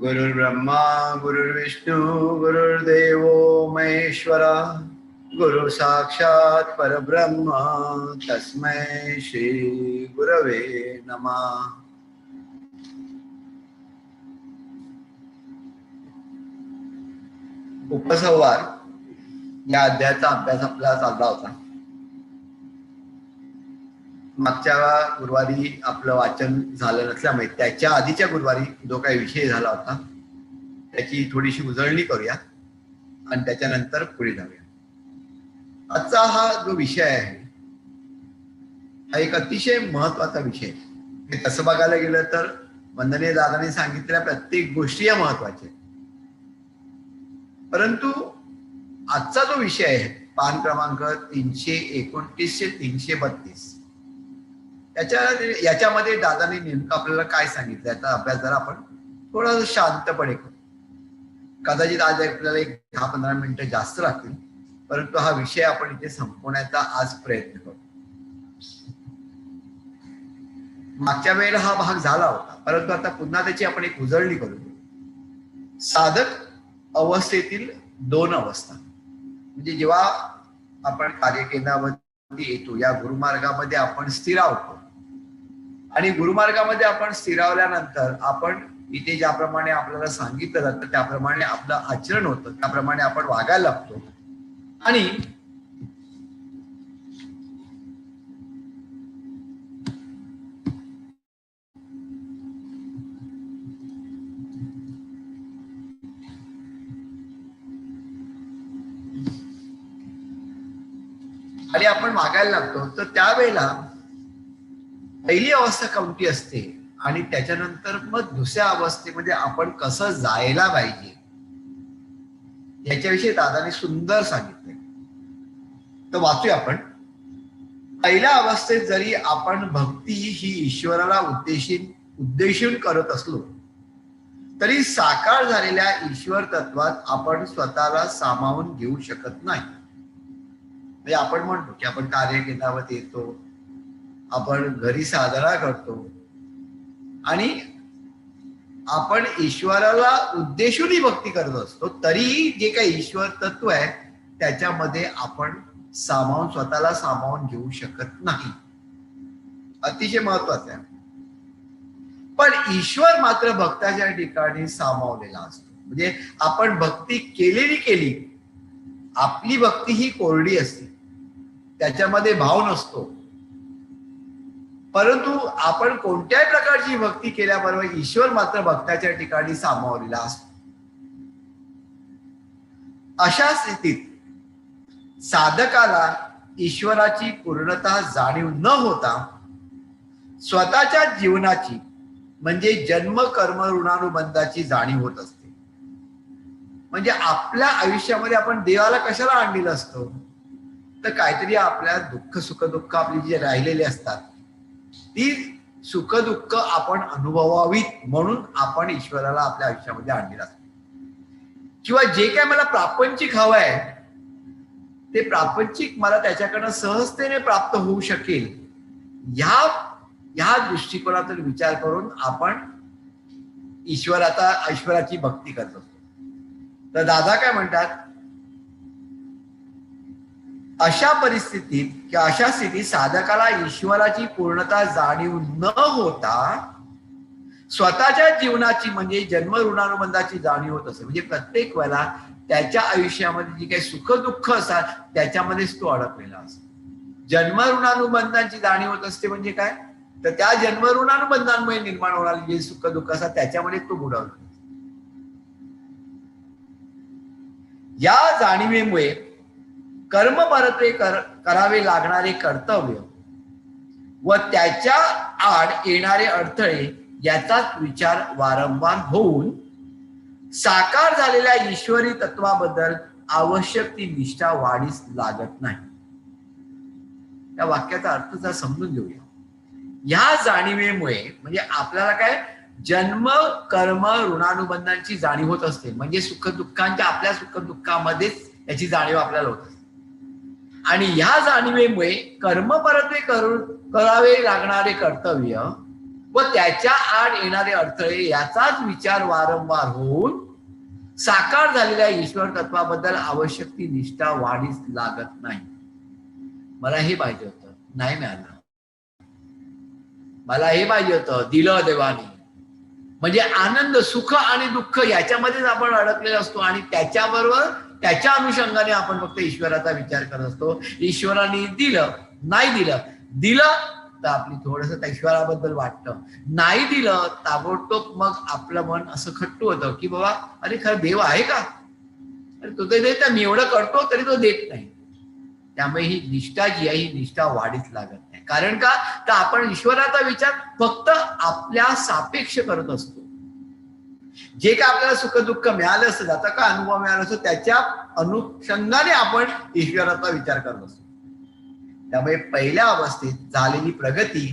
गुरुर्ब्रह्मा गुरुर्विष्णू गुरुर्देवो महेश्वरा गुरु साक्षात परब्रह्म तस्मै श्री गुरवे नमः. उपसंहार या अध्यायाचा अभ्यास आपला चालला होता. मागच्या गुरुवारी आपलं वाचन झालं नसल्यामुळे त्याच्या आधीच्या गुरुवारी जो काही विषय झाला होता त्याची थोडीशी उजळणी करूया आणि त्याच्यानंतर पुढे जाऊया. आजचा हा जो विषय आहे हा एक अतिशय महत्वाचा विषय. तसं बघायला गेलं तर वंदनीय दादांनी सांगितलेल्या प्रत्येक गोष्टी या महत्वाच्या आहेत. परंतु आजचा जो विषय आहे पान क्रमांक 329 ते 332 याच्यामध्ये दादांनी नेमकं आपल्याला काय सांगितलं याचा अभ्यास जरा आपण थोडा शांतपणे करू. कदाचित आज आपल्याला एक 10-15 मिनिटं जास्त लागतील, परंतु हा विषय आपण इथे संपवण्याचा आज प्रयत्न करू. मागच्या वेळेला हा भाग झाला होता, परंतु आता पुन्हा त्याची आपण एक उजळणी करू. साधक अवस्थेतील दोन अवस्था म्हणजे जेव्हा आपण कार्यकेंद्रामध्ये येतो या गुरुमार्गामध्ये आपण स्थिरावतो आणि गुरुमार्गामध्ये आपण स्थिरावल्यानंतर आपण इथे ज्याप्रमाणे आपल्याला सांगितलं जातं त्याप्रमाणे आपलं आचरण होतं, त्याप्रमाणे आपण वागायला लागतो आणि आपण वागायला लागतो. तर त्यावेळेला पहिली अवस्था कोणती असते आणि त्याच्यानंतर मग दुसऱ्या अवस्थेमध्ये आपण कसं जायला पाहिजे याच्याविषयी दादाने सुंदर सांगितलंय. तर वाचूया आपण. पहिल्या अवस्थेत जरी आपण भक्ती ही ईश्वराला उद्देशून करत असलो तरी साकार झालेल्या ईश्वर तत्वात आपण स्वतःला सामावून घेऊ शकत नाही. म्हणजे आपण म्हणतो की आपण कार्यकेंद्रामध्ये येतो, आपण घरी साधना करतो आणि आपण ईश्वराला उद्देशूनही भक्ती करत असतो, तरीही जे काही ईश्वर तत्व आहे त्याच्यामध्ये आपण स्वतःला सामावून घेऊ शकत नाही. अतिशय महत्वाचं आहे. पण ईश्वर मात्र भक्ताच्या ठिकाणी सामावलेला असतो. म्हणजे आपण भक्ती केली, आपली भक्ती ही कोरडी असते, त्याच्यामध्ये भाव नसतो. परंतु आपण कोणत्याही प्रकारची भक्ती केल्याबरोबर ईश्वर मात्र भक्ताच्या ठिकाणी सामावलेला असतो. अशा स्थितीत साधकाला ईश्वराची पूर्णता जाणीव न होता स्वतःच्या जीवनाची म्हणजे जन्म कर्म ऋणानुबंधाची जाणीव होत असते. म्हणजे आपल्या आयुष्यामध्ये आपण देवाला कशाला आणलेलं असतं, तर काहीतरी आपल्या सुख दुःख आपली जे राहिलेले असतात ती सुख दुःख आपण अनुभवावीत म्हणून आपण ईश्वराला आपल्या आयुष्यामध्ये आणलेलं असतं. किंवा जे काय मला प्रापंचिक हवं आहे ते प्रापंचिक मला त्याच्याकडनं सहजतेने प्राप्त होऊ शकेल ह्या दृष्टिकोनातून विचार करून आपण ईश्वराची भक्ती करत असतो. तर दादा काय म्हणतात, अशा परिस्थितीत किंवा अशा स्थितीत साधकाला ईश्वराची पूर्णता जाणीव न होता स्वतःच्या जीवनाची म्हणजे जन्म ऋणानुबंधाची जाणीव होत असते. म्हणजे प्रत्येक वेळेला त्याच्या आयुष्यामध्ये जी काही सुख दुःख असतात त्याच्यामध्येच तो अडकलेला असतो. जन्म ऋणानुबंधांची जाणीव होत असते म्हणजे काय, तर त्या जन्म ऋणानुबंधांमुळे निर्माण होणारी जे सुख दुःख असतात त्याच्यामध्ये तो बुडावला. या जाणीवेमुळे कर्मपरत्वे करावे लागणारे कर्तव्य व त्याच्या आड येणारे अडथळे याचाच विचार वारंवार होऊन साकार झालेल्या ईश्वरी तत्वाबद्दल आवश्यक ती निष्ठा वाढीस लागत नाही. या वाक्याचा अर्थ जर समजून घेऊया. या जाणीवेमुळे म्हणजे आपल्याला काय जन्म कर्म ऋणानुबंधांची जाणीव होत असते. म्हणजे सुख दुःखांच्या आपल्या सुख दुःखामध्येच याची जाणीव आपल्याला होत असते. आणि ह्या जाणीवेमुळे कर्मपरत्वे करावे लागणारे कर्तव्य व त्याच्या आड येणारे अडथळे याचाच विचार वारंवार होऊन साकार झालेल्या ईश्वर तत्वाबद्दल आवश्यक ती निष्ठा वाढीस लागत नाही. मला हे पाहिजे होतं, नाही मिळालं. मला हे पाहिजे होतं, दिलं देवाने. म्हणजे आनंद, सुख आणि दुःख याच्यामध्येच आपण अडकलेलो असतो आणि त्याच्याबरोबर त्याच्या अनुषंगाने आपण फक्त ईश्वराचा विचार करत असतो. ईश्वराने दिलं, नाही दिलं, दिलं तर आपली थोडंसं त्या ईश्वराबद्दल वाटतं, नाही दिलं ताबडतोब मग आपलं मन असं खट्टू होतं की बाबा अरे खरं देव आहे का, अरे तो तर देत, मी एवढं करतो तरी तो देत नाही. त्यामुळे ही निष्ठा जी आहे ही निष्ठा वाढीच लागत नाही. कारण का, तर आपण ईश्वराचा विचार फक्त आपल्या सापेक्ष करत असतो. जे काय आपल्याला सुख दुःख मिळालं असतं, त्याचा काय अनुभव मिळाला असतो, त्याच्या अनुषंगाने आपण ईश्वराचा विचार करत असतो. त्यामुळे पहिल्या अवस्थेत झालेली प्रगती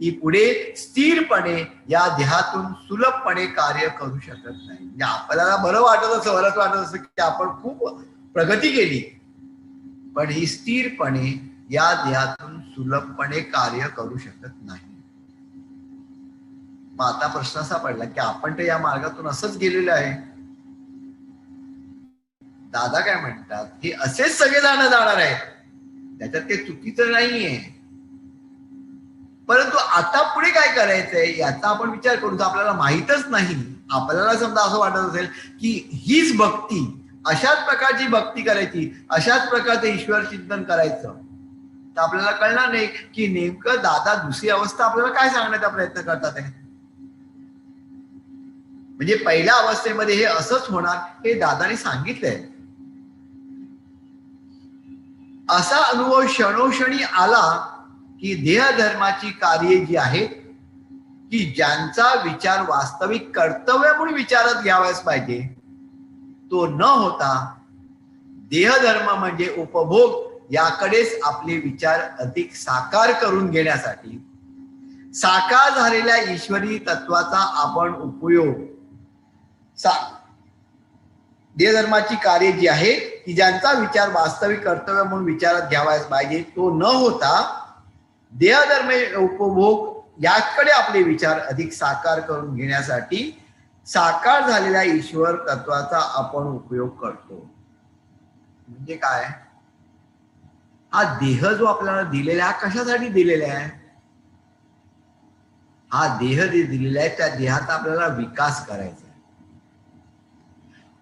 ही पुढे स्थिरपणे या देहातून सुलभपणे कार्य करू शकत नाही. म्हणजे आपल्याला बरं वाटत असं, बरंच वाटत असं की आपण खूप प्रगती केली, पण ही स्थिरपणे या देहातून सुलभपणे कार्य करू शकत नाही. मग आता प्रश्न असा पडला की आपण तर या मार्गातून असंच गेलेलो आहे. दादा काय म्हणतात, हे असेच सगळे जण जाणार आहेत, त्याच्यात काही चुकीचं नाहीये. परंतु आता पुढे काय करायचंय याचा आपण विचार करू. आपल्याला माहीतच नाही. आपल्याला समजा असं वाटत असेल की हीच भक्ती, अशाच प्रकारची भक्ती करायची, अशाच प्रकारचं ईश्वर चिंतन करायचं, तर आपल्याला कळणार नाही की नेमकं दादा दुसरी अवस्था आपल्याला काय सांगण्याचा प्रयत्न करतात आहे. म्हणजे पहिल्या अवस्थेमध्ये हे असंच होणार हे दादाने सांगितलंय. असा अनुभव क्षणोक्षणी आला की देहधर्माची कार्ये जी आहेत की ज्यांचा विचार वास्तविक कर्तव्य म्हणून विचारात घ्यावाच पाहिजे, तो न होता देहधर्म म्हणजे उपभोग याकडेच आपले विचार अधिक साकार करून घेण्यासाठी साकार झालेल्या ईश्वरी तत्वाचा आपण उपयोग देहधर्माची कार्य जी आहे की ज्यांचा विचार वास्तविक कर्तव्य म्हणून विचारात घ्यावाच पाहिजे, तो न होता देहधर्म उपभोग याकडे आपले विचार अधिक साकार करून घेण्यासाठी साकार झालेल्या ईश्वर तत्वाचा आपण उपयोग करतो. म्हणजे काय, हा देह जो आपल्याला दिलेला आहे कशासाठी दिलेला आहे, हा देह जे दिलेला आहे त्या देहाचा आपल्याला विकास करायचा आहे.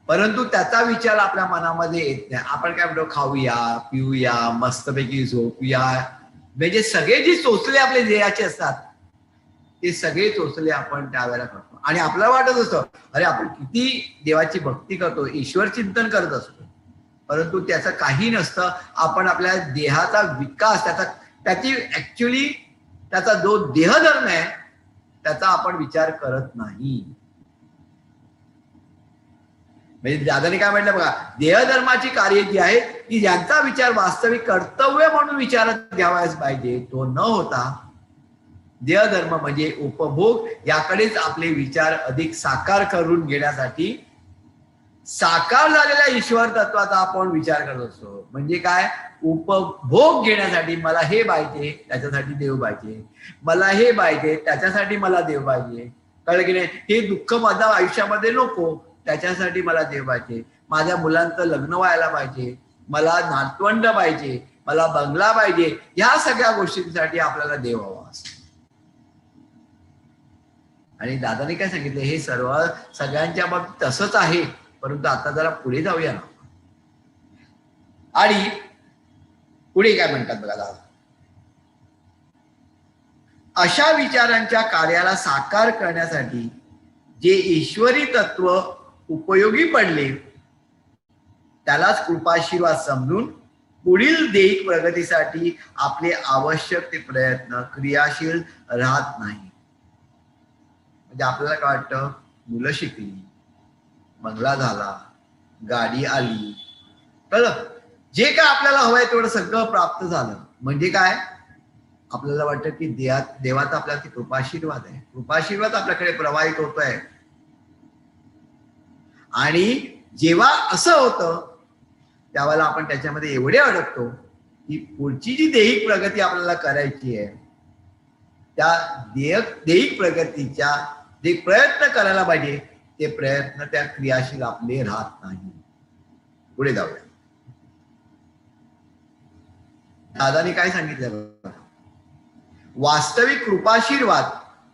परंतु त्याचा विचार आपल्या मनामध्ये येत नाही. आपण काय म्हणतो, खाऊया पिऊया मस्तपैकी झोपूया, म्हणजे सगळे जे चोचले आपले देहाचे असतात ते सगळे चोचले आपण त्यावेळेला करतो. आणि आपल्याला वाटत असतं अरे आपण किती देवाची भक्ती करतो, ईश्वर चिंतन करत असतो, परंतु त्याचं काही नसतं. आपण आपल्या देहाचा विकास, त्याची ऍक्च्युली त्याचा जो देहधर्म आहे त्याचा आपण विचार करत नाही. म्हणजे दादाने काय म्हटलं बघा, देहधर्माची कार्य जी आहे की ज्यांचा विचार वास्तविक कर्तव्य म्हणून विचारात घ्यावाच पाहिजे, तो न होता देहधर्म म्हणजे उपभोग याकडेच आपले विचार अधिक साकार करून घेण्यासाठी साकार झालेल्या ईश्वर तत्वाचा आपण विचार करत असतो. म्हणजे काय, उपभोग घेण्यासाठी मला हे पाहिजे त्याच्यासाठी देव पाहिजे, मला हे पाहिजे त्याच्यासाठी मला देव पाहिजे, कळलं की नाही. हे दुःख माझ्या आयुष्यामध्ये नको, त्याच्यासाठी मला देव पाहिजे, माझ्या मुलांचं लग्न व्हायला पाहिजे, मला नातवंड पाहिजे, मला बंगला पाहिजे, ह्या सगळ्या गोष्टींसाठी आपल्याला देव हवा असतो. आणि दादाने काय सांगितलं, हे सर्व सगळ्यांच्या बाबतीत तसंच आहे, परंतु आता जरा पुढे जाऊया ना. आणि पुढे काय म्हणतात बघा दादा, अशा विचारांच्या कार्याला साकार करण्यासाठी जे ईश्वरी तत्व उपयोगी पडले त्यालाच कृपाशीर्वाद समजून पुढील देहिक प्रगतीसाठी आपले आवश्यक ते प्रयत्न क्रियाशील राहत नाही. म्हणजे आपल्याला काय वाटतं, मुलं शिकली, बंगला झाला, गाडी आली, कळलं, जे काय आपल्याला हवंय तेवढं सगळं प्राप्त झालं, म्हणजे काय आपल्याला वाटतं की देवाचा आपल्याला कृपाशीर्वाद आहे, कृपाशीर्वाद आपल्याकडे प्रवाहित होतोय. आणि जेव्हा असं होतं त्यावेळेला आपण त्याच्यामध्ये एवढे अडकतो की पुढची जी देहिक प्रगती आपल्याला करायची आहे त्या दैहिक प्रगतीच्या जे प्रयत्न करायला पाहिजे ते प्रयत्न त्या क्रियाशील आपले राहत नाही. पुढे जाऊया. दादानी काय सांगितलं? वास्तविक कृपाशीर्वाद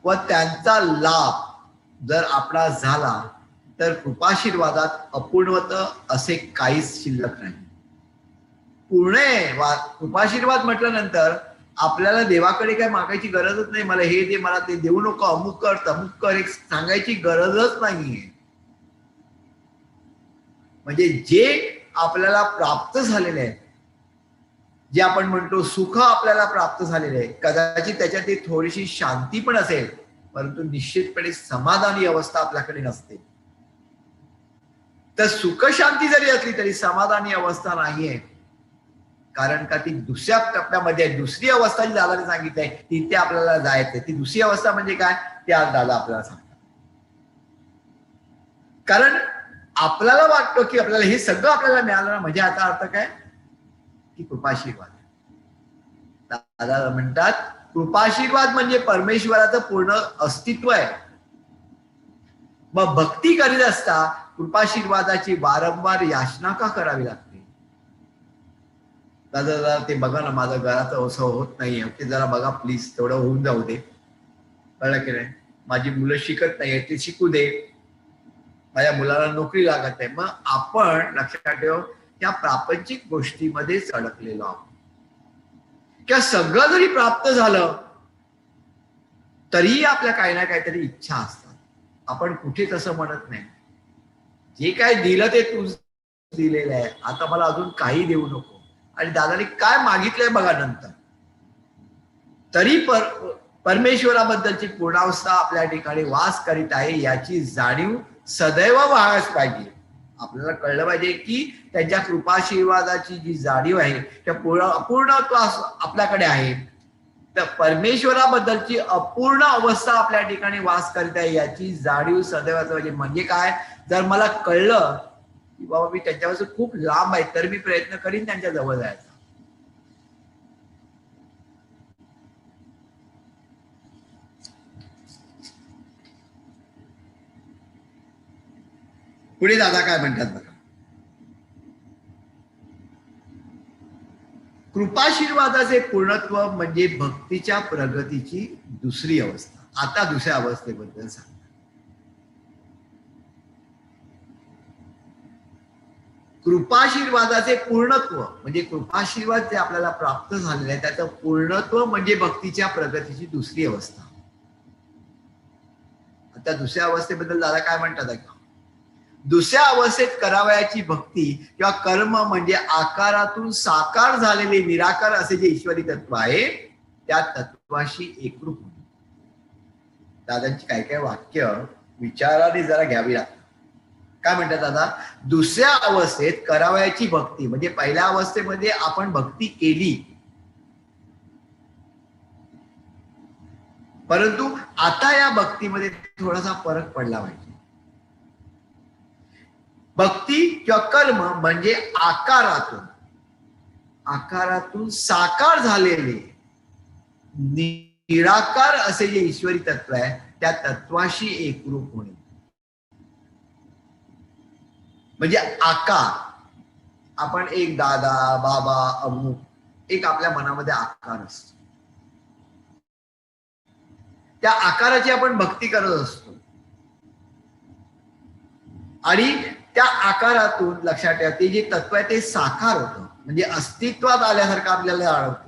व त्यांचा लाभ जर आपला झाला तर कृपाशीर्वादात अपूर्णवत असे काहीच शिल्लक नाही. पूर्ण कृपाशीर्वाद म्हटल्यानंतर आपल्याला देवाकडे काय मागायची गरजच नाही. मला हे दे, मला ते देऊ नको, अमुक कर तमुक कर, एक सांगायची गरजच नाहीये. म्हणजे जे आपल्याला प्राप्त झालेले आहे, जे आपण म्हणतो सुख आपल्याला प्राप्त झालेले आहे, कदाचित त्याच्यात ती थोडीशी शांती पण असेल, परंतु निश्चितपणे समाधानी अवस्था आपल्याकडे नसते. तर सुख शांती जरी असली तरी समाधानी अवस्था नाहीये. कारण का ती दुसऱ्या टप्प्यामध्ये दुसरी अवस्था जी दादाने सांगितली आहे तिथे आपल्याला जायचंय. ती दुसरी अवस्था म्हणजे काय ते आज दादा आपल्याला सांगतात. कारण आपल्याला वाटतं की आपल्याला हे सगळं आपल्याला मिळालं ना, म्हणजे याचा अर्थ काय की कृपाशीर्वाद. दादा म्हणतात कृपाशीर्वाद म्हणजे परमेश्वराचं पूर्ण अस्तित्व आहे. मग भक्ती करीत असता कृपाशीर्वादाची वारंवार याचना का करावी लागते? दादा ते बघा ना, माझं घराचं असं होत नाहीये, ते जरा बघा प्लीज, तेवढं होऊन जाऊ दे. कळलं की नाही? माझी मुलं शिकत नाहीये, ते शिकू दे. माझ्या मुलाला नोकरी लागत आहे. मग आपण लक्षात ठेव त्या प्रापंचिक गोष्टीमध्येच अडकलेलो आहोत. किंवा सगळं जरी प्राप्त झालं तरीही आपल्या काही ना काहीतरी इच्छा असतात. आपण कुठेच असं म्हणत नाही जे काय दिलं ते तूच दिलेलं आहे, आता मला अजून काही देऊ नको. आणि दादाने काय मागितलंय बघा नंतर. तरी परमेश्वराबद्दलची पूर्णावस्था आपल्या ठिकाणी वास करीत आहे याची जाणीव सदैव व्हायच पाहिजे. आपल्याला कळलं पाहिजे की त्यांच्या कृपाशीर्वादाची जी जाणीव आहे त्या अपूर्णत्व आपल्याकडे आहे. तर परमेश्वराबद्दलची अपूर्ण अवस्था आपल्या ठिकाणी वास करीत आहे याची जाणीव सदैव पाहिजे. म्हणजे काय, जर मला कळलं की बाबा मी त्यांच्यापासून खूप लांब आहे तर मी प्रयत्न करीन त्यांच्या जवळ जायचा. पुढे दादा काय म्हणतात बघा. कृपाशीर्वादाचे पूर्णत्व म्हणजे भक्तीच्या प्रगतीची दुसरी अवस्था. आता दुसऱ्या अवस्थेबद्दल सांग. कृपाशीर्वादाचे पूर्णत्व म्हणजे कृपाशीर्वाद जे आपल्याला प्राप्त झालेलं आहे त्याचं पूर्णत्व म्हणजे भक्तीच्या प्रगतीची दुसरी अवस्था. आता दुसऱ्या अवस्थेबद्दल दादा काय म्हणतात ऐका. दुसऱ्या अवस्थेत करावयाची भक्ती किंवा कर्म म्हणजे आकारातून साकार झालेले निराकार असे जे ईश्वरी तत्व आहे त्या तत्वाशी एकरूप होणे. दादांची काय काय वाक्य विचाराने जरा घ्यावी लागतात. काय म्हणतात दादा, दुसऱ्या अवस्थेत करावयाची भक्ती म्हणजे पहिल्या अवस्थेमध्ये आपण भक्ती केली, परंतु आता या भक्तीमध्ये थोडासा फरक पडला पाहिजे. भक्ती किंवा कर्म म्हणजे आकारातून साकार झालेले निराकार असे जे ईश्वरी तत्व आहे त्या तत्वाशी एकरूप होणे. म्हणजे आकार, आपण एक दादा बाबा अमुक एक आपल्या मनामध्ये आकार असतो, त्या आकाराची आपण भक्ती करत असतो आणि त्या आकारातून लक्षात ठेवा ते जे तत्व आहे ते साकार होतं म्हणजे अस्तित्वात आल्यासारखं आपल्याला जाणवतं.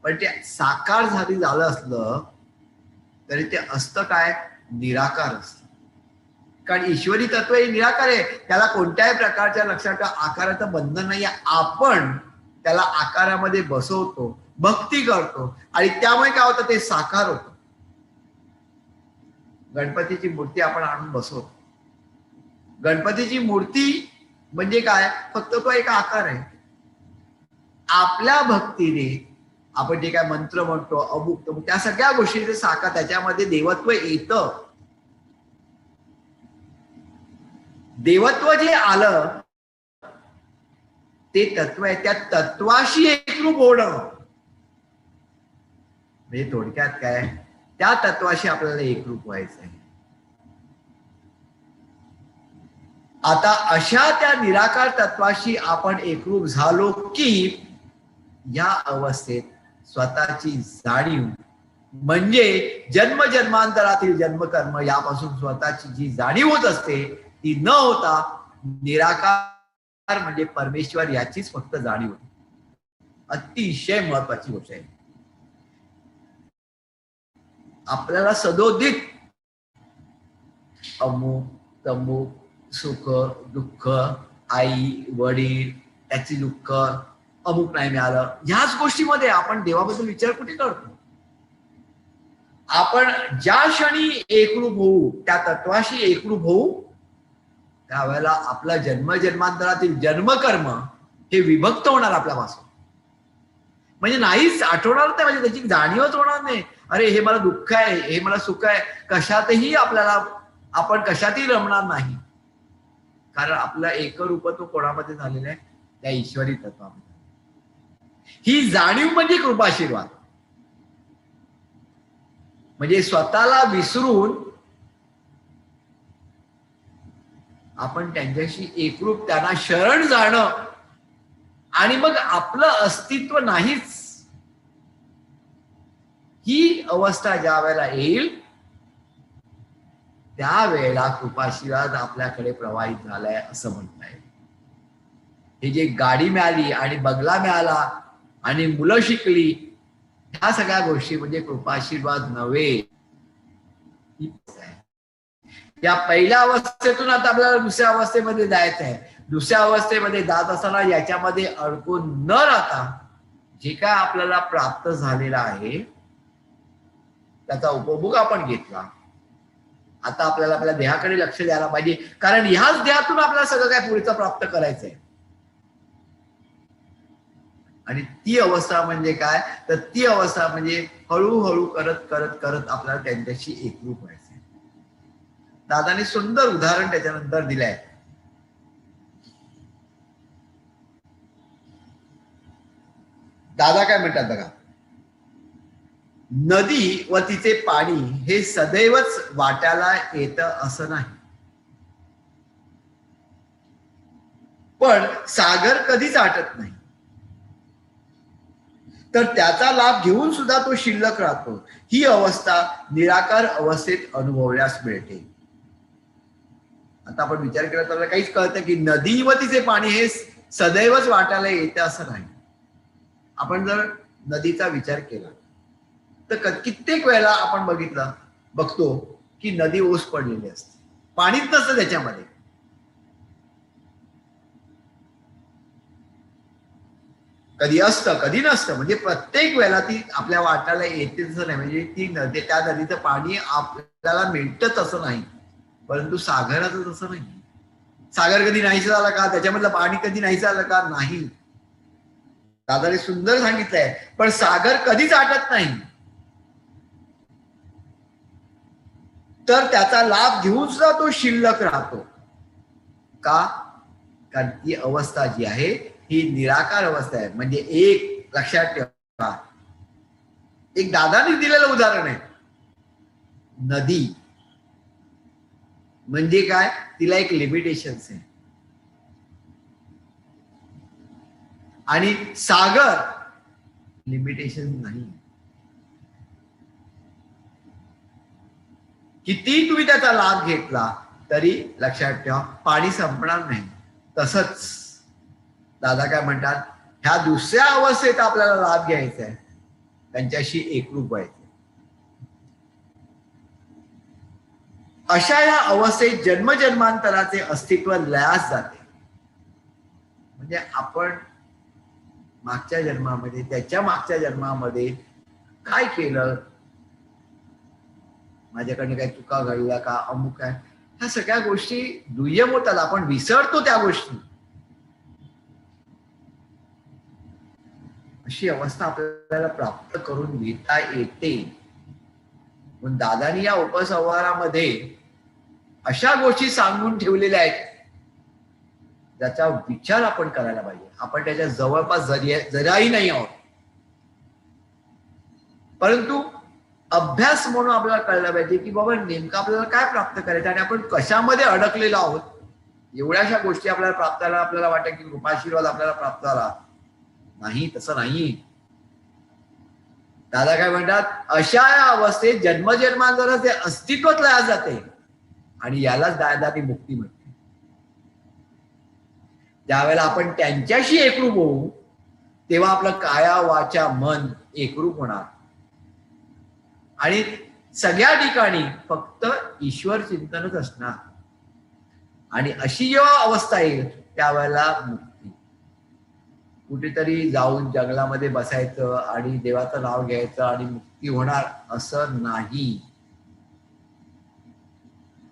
पण ते साकार झालं असलं तरी ते असतं काय, निराकार असतं. कारण ईश्वरी तत्व हे निराकार आहे, त्याला कोणत्याही प्रकारच्या लक्षात आकाराचं बंधन नाही. आपण त्याला आकारामध्ये बसवतो, भक्ती करतो आणि त्यामुळे काय होतं ते साकार होतं. गणपतीची मूर्ती आपण आणून बसवतो. गणपतीची मूर्ती म्हणजे काय, फक्त तो एक आकार आहे. आपल्या भक्तीने आपण जे काय मंत्र म्हणतो अमुक त्या सगळ्या गोष्टीचे साकार त्याच्यामध्ये देवत्व येतं. देवत्व जे आलं ते तत्व आहे, त्या तत्वाशी एकरूप होणं म्हणजे थोडक्यात काय, त्या तत्वाशी आपल्याला एकरूप व्हायचं आहे. आता अशा त्या निराकार तत्वाशी आपण एकरूप झालो की या अवस्थेत स्वतःची जाणीव म्हणजे जन्मजन्मांतरातील जन्मकर्म यापासून स्वतःची जी जाणीव होत असते ती न होता निराकार म्हणजे परमेश्वर याचीच फक्त जाणीव होती. अतिशय महत्वाची गोष्ट आहे. आपल्याला सदोदित अमुक तमुक सुख दुःख, आई वडील त्याची दुःख, अमुक नाही मिळालं, ह्याच गोष्टीमध्ये आपण देवाबद्दल विचार कुठे करतो. आपण ज्या क्षणी एकरूप होऊ, त्या तत्वाशी एकरूप होऊ, त्यावेळेला आपला जन्मजन्मांतरातील जन्मकर्म हे विभक्त होणार आपल्यापासून. म्हणजे नाहीच आठवणार नाही, म्हणजे त्याची जाणीवच होणार नाही. अरे हे मला दुःख आहे, हे मला सुख आहे, कशातही आपल्याला आपण कशातही रमणार नाही. कारण आपला एकरूप तो कोणामध्ये झालेला आहे, त्या ईश्वरी तत्वामध्ये. ही जाणीव म्हणजे कृपाशीर्वाद. म्हणजे स्वतःला विसरून आपण त्यांच्याशी एकरूप त्यांना शरण जाणं आणि मग आपलं अस्तित्व नाहीच, ही अवस्था ज्या वेळेला येईल त्यावेळेला कृपाशीर्वाद आपल्याकडे प्रवाहित झालाय असं म्हणता येईल. हे जे गाडी मिळाली आणि बंगला मिळाला आणि मुलं शिकली, ह्या सगळ्या गोष्टी म्हणजे कृपाशीर्वाद नव्हे. या पहिल्या अवस्थेतून आता आपल्याला दुसऱ्या अवस्थेमध्ये जायचं आहे. दुसऱ्या अवस्थेमध्ये जात असताना याच्यामध्ये अडकून न राहता जे काय आपल्याला प्राप्त झालेला आहे त्याचा उपभोग आपण घेतला. आता आपल्याला आपल्या देहाकडे लक्ष द्यायला पाहिजे, कारण ह्याच देहातून आपल्याला सगळं काय पुढचं प्राप्त करायचंय. आणि ती अवस्था म्हणजे काय, तर ती अवस्था म्हणजे हळूहळू करत करत करत आपल्याला त्यांच्याशी एकरूप व्हायचं. दादाने सुंदर उदाहरण त्याच्यानंतर दिलंय. दादा काय म्हणतात बघा, नदी व तिचे पाणी हे सदैवच वाट्याला येतं असं नाही, पण सागर कधीच आटत नाही, तर त्याचा लाभ घेऊन सुद्धा तो शिल्लक राहतो. ही अवस्था निराकार अवस्थेत अनुभवल्यास मिळते. आता आपण विचार केला तर काहीच कळतं की नदी व तिचे पाणी हे सदैवच वाट्याला येते असं नाही. आपण जर नदीचा विचार केला तर कित्येक वेळेला आपण बघतो की नदी ओस पडलेली असते, पाणीच नसतं त्याच्यामध्ये. कधी असतं कधी नसतं, म्हणजे प्रत्येक वेळेला ती आपल्या वाट्याला येते असं नाही. म्हणजे ती नदी, त्या नदीचं पाणी आपल्याला मिळतच असं नाही. परंतु सागराचं तसं नाही. सागर कधी नाहीचं झाला का, त्याच्यामधलं पाणी कधी नाहीचं झालं का, नाही. दादाने सुंदर सांगितलंय, पण सागर कधीच आटत नाही, तर त्याचा लाभ घेऊन सुद्धा तो शिल्लक राहतो. का, कारण ती अवस्था जी आहे ही निराकार अवस्था आहे. म्हणजे एक लक्षात ठेवा, एक दादाने दिलेलं उदाहरण आहे. नदी म्हणजे काय, तिला एक लिमिटेशन आहे. आणि सागर लिमिटेशन नाही. किती तुम्ही त्याचा लाभ घेतला तरी लक्षात ठेवा पाणी संपणार नाही. तसंच दादा काय म्हणतात, ह्या दुसऱ्या अवस्थेत आपल्याला लाभ घ्यायचा आहे, त्यांच्याशी एकरूप व्हायचं. अशा या अवस्थेत जन्मजन्मांतराचे अस्तित्व लयास जाते. म्हणजे आपण मागच्या जन्मामध्ये, त्याच्या मागच्या जन्मामध्ये काय केलं, माझ्याकडनं काही चुका घडल्या का, अमुक आहे, ह्या सगळ्या गोष्टी दुय्यम होतात. आपण विसरतो त्या गोष्टी. अशी अवस्था आपल्याला प्राप्त करून घेता येते. पण दादानी या उपसंहारामध्ये अशा गोष्टी सांगून ठेवलेल्या आहेत ज्याचा विचार आपण करायला पाहिजे. आपण त्याच्या जवळपास जराही नाही आहोत. परंतु अभ्यास म्हणून आपल्याला कळलं पाहिजे की बाबा नेमकं आपल्याला काय प्राप्त करायचं आणि आपण कशामध्ये अडकलेलो आहोत. एवढ्याशा गोष्टी आपल्याला प्राप्त झाल्या, आपल्याला वाटतं की कृपाशीर्वाद आपल्याला प्राप्त झाला. नाही, तसं नाही. दादा काय म्हणतात, अशा अवस्थेत जन्मजन्मांतराचे अस्तित्व तयार जाते आणि यालाच दादा ती मुक्ती म्हणते. ज्यावेळेला आपण त्यांच्याशी एकरूप होऊ तेव्हा आपलं काया वाचा मन एकरूप होणार आणि सगळ्या ठिकाणी फक्त ईश्वर चिंतनच असणार. आणि अशी जेव्हा अवस्था येईल त्यावेळेला मुक्ती. कुठेतरी जाऊन जंगलामध्ये बसायचं आणि देवाचं नाव घ्यायचं आणि मुक्ती होणार असं नाही.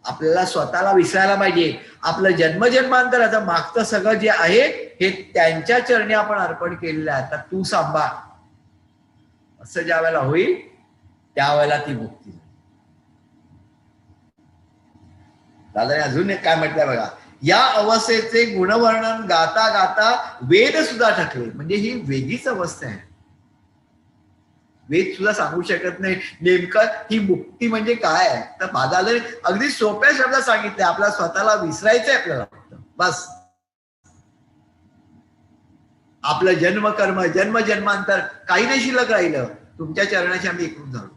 आपल्याला स्वतःला विसरायला पाहिजे. आपलं जन्मजन्मांतराचं मागचं सगळं जे आहे हे त्यांच्या चरणी आपण अर्पण केलेलं आहे. आता तू सांभाळ असं ज्या वेळेला होईल त्यावेळेला ती मुक्ती. दादाने अजून एक काय म्हटलंय बघा, या अवस्थेचे गुणवर्णन गाता गाता वेद सुद्धा थकले. म्हणजे ही वेगळीच अवस्था आहे. वेद सुद्धा सांगू शकत नाही नेमकं ही मुक्ती म्हणजे काय आहे. तर दादाने अगदी सोप्या शब्दात सांगितलंय, आपल्या स्वतःला विसरायचंय आपल्याला फक्त बस. आपलं जन्मकर्म जन्म जन्मांतर काही नाही शिल्लक राहिलं. तुमच्या चरणाशी आम्ही एकरूप झालो.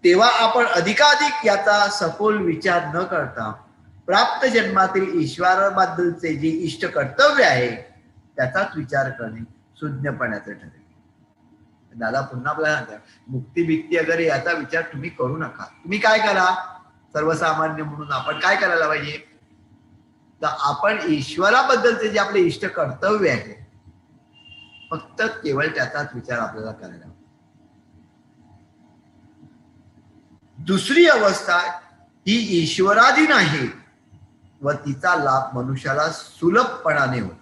तेव्हा आपण अधिकाधिक याचा सखोल विचार न करता प्राप्त जन्मातील ईश्वराबद्दलचे जे इष्ट कर्तव्य आहे त्याचाच विचार करणे सुज्ञपणाचे ठरेल. दादा पुन्हा आपल्याला सांगतात, मुक्ती भिक्ती वगैरे याचा विचार तुम्ही करू नका. तुम्ही काय करा, सर्वसामान्य म्हणून आपण काय करायला पाहिजे, तर आपण ईश्वराबद्दलचे जे आपले इष्ट कर्तव्य आहे फक्त केवळ त्याचाच विचार आपल्याला करायला. दुसरी अवस्था ही ईश्वराधीन आहे व तिचा लाभ मनुष्याला सुलभपणाने होतो.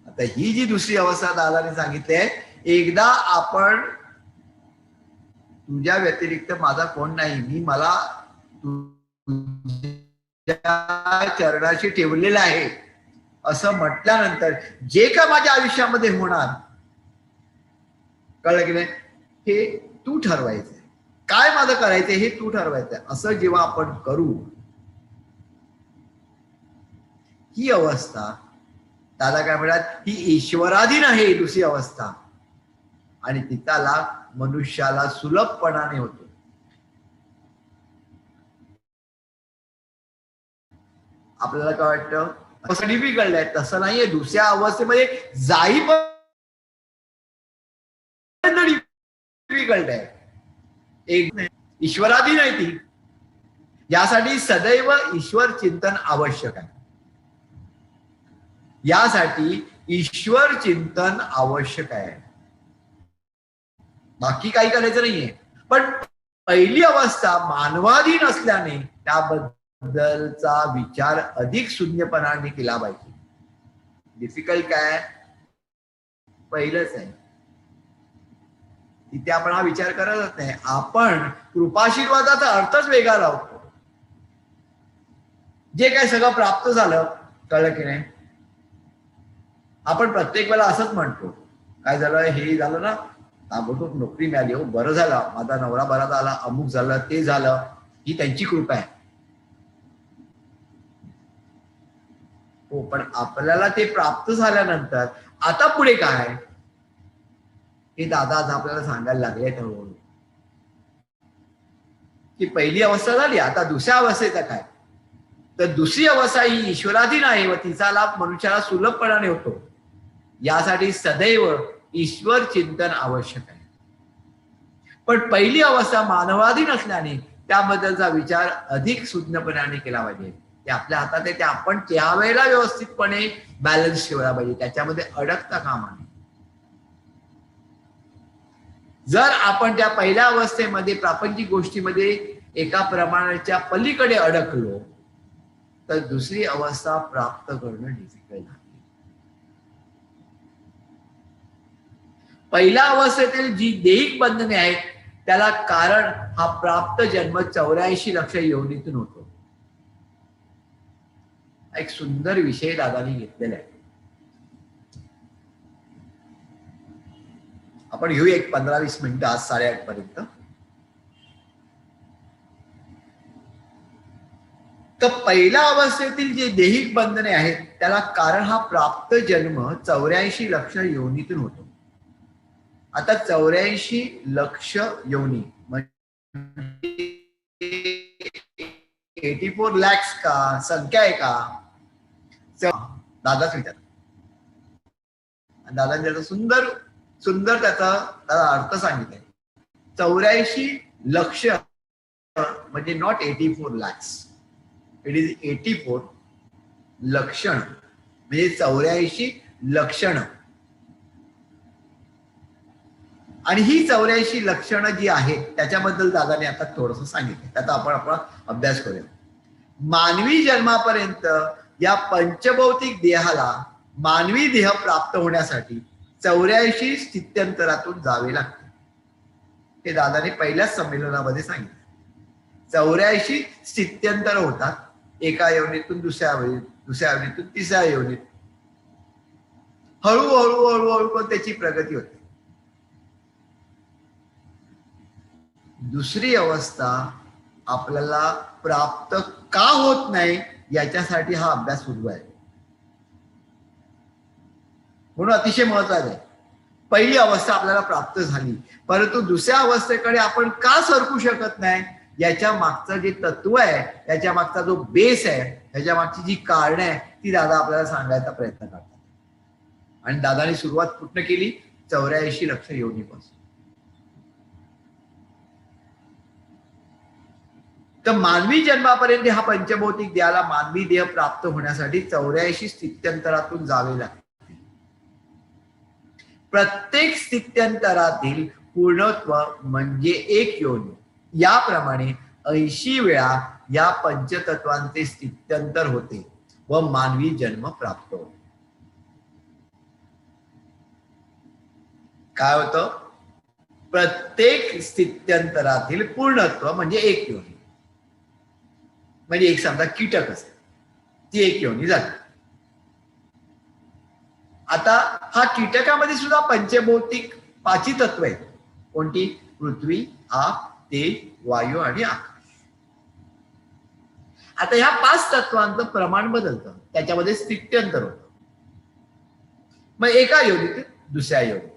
आता ही जी दुसरी अवस्था दादाने सांगितली आहे, एकदा आपण तुझ्या व्यतिरिक्त माझा कोण नाही, मी मला तुझ्या चरणाशी ठेवलेलं आहे असं म्हटल्यानंतर जे का माझ्या आयुष्यामध्ये होणार, कळलं की नाही, हे तू ठरवायचंय. काय माझं करायचंय हे तू ठरवायचंय. असं जेव्हा आपण करू, ही अवस्था दादा काय म्हणतात, ही ईश्वराधीन आहे दुसरी अवस्था आणि तिचा लाभ मनुष्याला सुलभपणाने होतो. आपल्याला काय वाटतं असं डिफिकल्ट आहे, तसं नाहीये. दुसऱ्या अवस्थेमध्ये जाई पण डिफिकल्ट आहे. एक ईश्वराधीन आहे ती. यासाठी सदैव ईश्वर चिंतन आवश्यक आहे. यासाठी ईश्वर चिंतन आवश्यक आहे, बाकी काही करायचं नाहीये. पण पहिली अवस्था मानवाधीन असल्याने त्याबद्दलचा विचार अधिक शून्यपणाने केला पाहिजे. डिफिकल्ट काय, पहिलंच आहे. तिथे आपण हा विचार करतच नाही. आपण कृपाशीर्वादाचा अर्थच वेगळा लावतो. जे काय सगळं प्राप्त झालं, कळलं की नाही, आपण प्रत्येक वेळेला असंच म्हणतो, काय झालं, हे झालं ना, ताबडतोब नोकरी मिळाली, हो बरं झालं, माझा नवरा बरा झाला, अमुक झालं, ते झालं, ही त्यांची कृपा आहे. हो, पण आपल्याला ते प्राप्त झाल्यानंतर आता पुढे काय हे दादा आज आपल्याला सांगायला लागले हळूहळू. की पहिली अवस्था झाली, आता दुसऱ्या अवस्थेचा काय, तर दुसरी अवस्था ही ईश्वराधीन आहे व तिचा लाभ मनुष्याला सुलभपणाने होतो. यासाठी सदैव ईश्वर चिंतन आवश्यक आहे. पण पहिली अवस्था मानवाधीन असल्याने त्याबद्दलचा विचार अधिक सूक्ष्मपणाने केला पाहिजे. ते आपल्या हातात आहे, ते आपण त्यावेळेला व्यवस्थितपणे बॅलन्स ठेवला पाहिजे, त्याच्यामध्ये अडकता कामा नये. जर आपण त्या पहिल्या अवस्थेमध्ये प्रापंचिक गोष्टीमध्ये एका प्रमाणाच्या पलीकडे अडकलो तर दुसरी अवस्था प्राप्त करणं डिफिकल्ट आहे. पहिल्या अवस्थेतील जी दैहिक बंधने आहेत त्याला कारण हा प्राप्त जन्म 84 लक्ष योनीतून होतो. एक सुंदर विषय दादानी घेतलेला आहे. आपण घेऊया एक 15-20 मिनिटं आज 8:30 पर्यंत. तर पहिल्या अवस्थेतील जे दैहिक बंधने आहेत त्याला कारण हा प्राप्त जन्म 84 लक्ष योनीतून होतो. आता 84 लक्ष योनी म्हणजे 84 लॅक्स का संख्या आहे का? दादाच विचार. दादाने त्याचा सुंदर सुंदर त्याचा अर्थ सांगितलाय. 84 लक्ष म्हणजे नॉट 84 लॅक्स, इट इज 84 लक्षण म्हणजे 84 लक्षण. आणि ही 84 लक्षणं जी आहेत त्याच्याबद्दल दादाने आता थोडंसं सांगितलं. त्याचा आपण अभ्यास करूया. मानवी जन्मापर्यंत या पंचभौतिक देहाला मानवी देह प्राप्त होण्यासाठी 84 स्थित्यंतरातून जावे लागते. हे दादाने पहिल्याच संमेलनामध्ये सांगितलं. 84 स्थित्यंतर होतात. एका योनीतून दुसऱ्या योनीतून तिसऱ्या योनीत. हळूहळू हळूहळू त्याची प्रगती होते. दुसरी अवस्था आपल्याला प्राप्त का होत नाही याच्यासाठी हा अभ्यास सुरू आहे. म्हणून अतिशय महत्वाचं आहे. पहिली अवस्था आपल्याला प्राप्त झाली, परंतु दुसऱ्या अवस्थेकडे आपण का सरकू शकत नाही याच्या मागचं जे तत्व आहे, याच्या मागचा जो बेस आहे, याच्या मागची जी कारण आहे ती दादा आपल्याला सांगायचा प्रयत्न करतात. आणि दादाने सुरुवात कुठनं केली? 84 लक्ष योनीपासून. तर मानवी जन्मापर्यंत हा पंचभौतिक देहाला मानवी देह प्राप्त होण्यासाठी 84 स्थित्यंतरातून जावे लागते. प्रत्येक स्थित्यंतरातील पूर्णत्व म्हणजे एक योनी. याप्रमाणे 80 वेळा या पंचतत्वांचे स्थित्यंतर होते व मानवी जन्म प्राप्त होतो. काय होतं? प्रत्येक स्थित्यंतरातील पूर्णत्व म्हणजे एक योनी. म्हणजे एक समजा कीटक असेल, ती एक योनी झाली. आता हा कीटकामध्ये सुद्धा पंचभौतिक 5 तत्व आहेत. कोणती? पृथ्वी, आप, तेज, वायू आणि आकाश. आता ह्या 5 तत्वांचं प्रमाण बदलतं, त्याच्यामध्ये स्थित्यंतर होतं. मग एका योनीतून दुसऱ्या योनीत,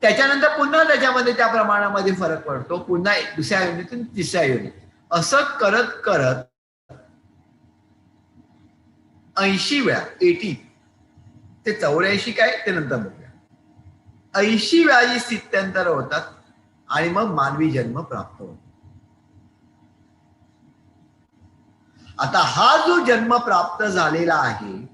त्याच्यानंतर पुन्हा त्याच्यामध्ये त्या प्रमाणामध्ये फरक पडतो. पुन्हा दुसऱ्या योनीतून तिसऱ्या योनीत, असं करत करत 80 वेळा 80 ते 84 काय ते नंतर बघूया. 80 वेळा स्थित्यंतर होतात आणि मग मानवी जन्म प्राप्त होतो. आता हा जो जन्म प्राप्त झालेला आहे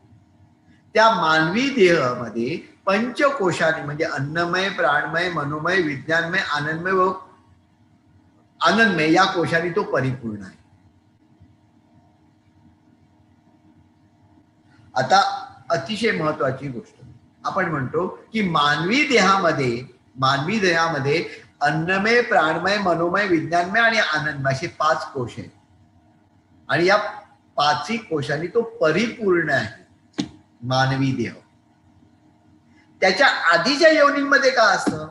त्या मानवी देहामध्ये पंचकोशाने म्हणजे अन्नमय, प्राणमय, मनोमय, विज्ञानमय, आनंदमय व आनंदमय या कोशाने तो परिपूर्ण आहे. आता अतिशय महत्वाची गोष्ट आपण म्हणतो की मानवी देहामध्ये अन्नमय, प्राणमय, मनोमय, विज्ञानमय आणि आनंदमय असे 5 कोश आहेत. आणि या 5 कोशांनी तो परिपूर्ण आहे मानवी देह. त्याच्या आधीच्या योनींमध्ये काय असतं?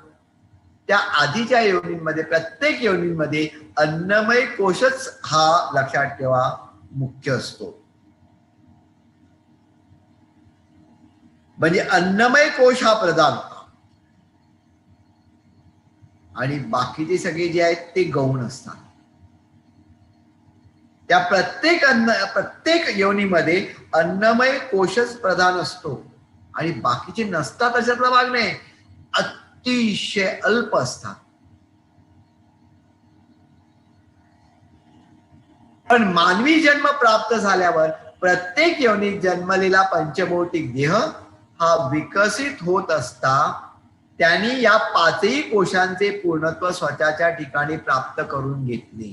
त्या आधीच्या योनींमध्ये प्रत्येक योनींमध्ये अन्नमय कोशच हा लक्षात ठेवा मुख्य असतो. म्हणजे अन्नमय कोश हा प्रधान होता आणि बाकीचे सगळे जे आहेत ते गौण असतात. त्या प्रत्येक योनीमध्ये अन्नमय कोशच प्रधान असतो आणि बाकीचे नसतात अशातला भाग नाही, अतिशय अल्प असतात. पण मानवी जन्म प्राप्त झाल्यावर प्रत्येक योनीत जन्मलेला पंचभौतिक देह हा विकसित होत असता त्यांनी या 5ही कोशांचे पूर्णत्व स्वतःच्या ठिकाणी प्राप्त करून घेतले.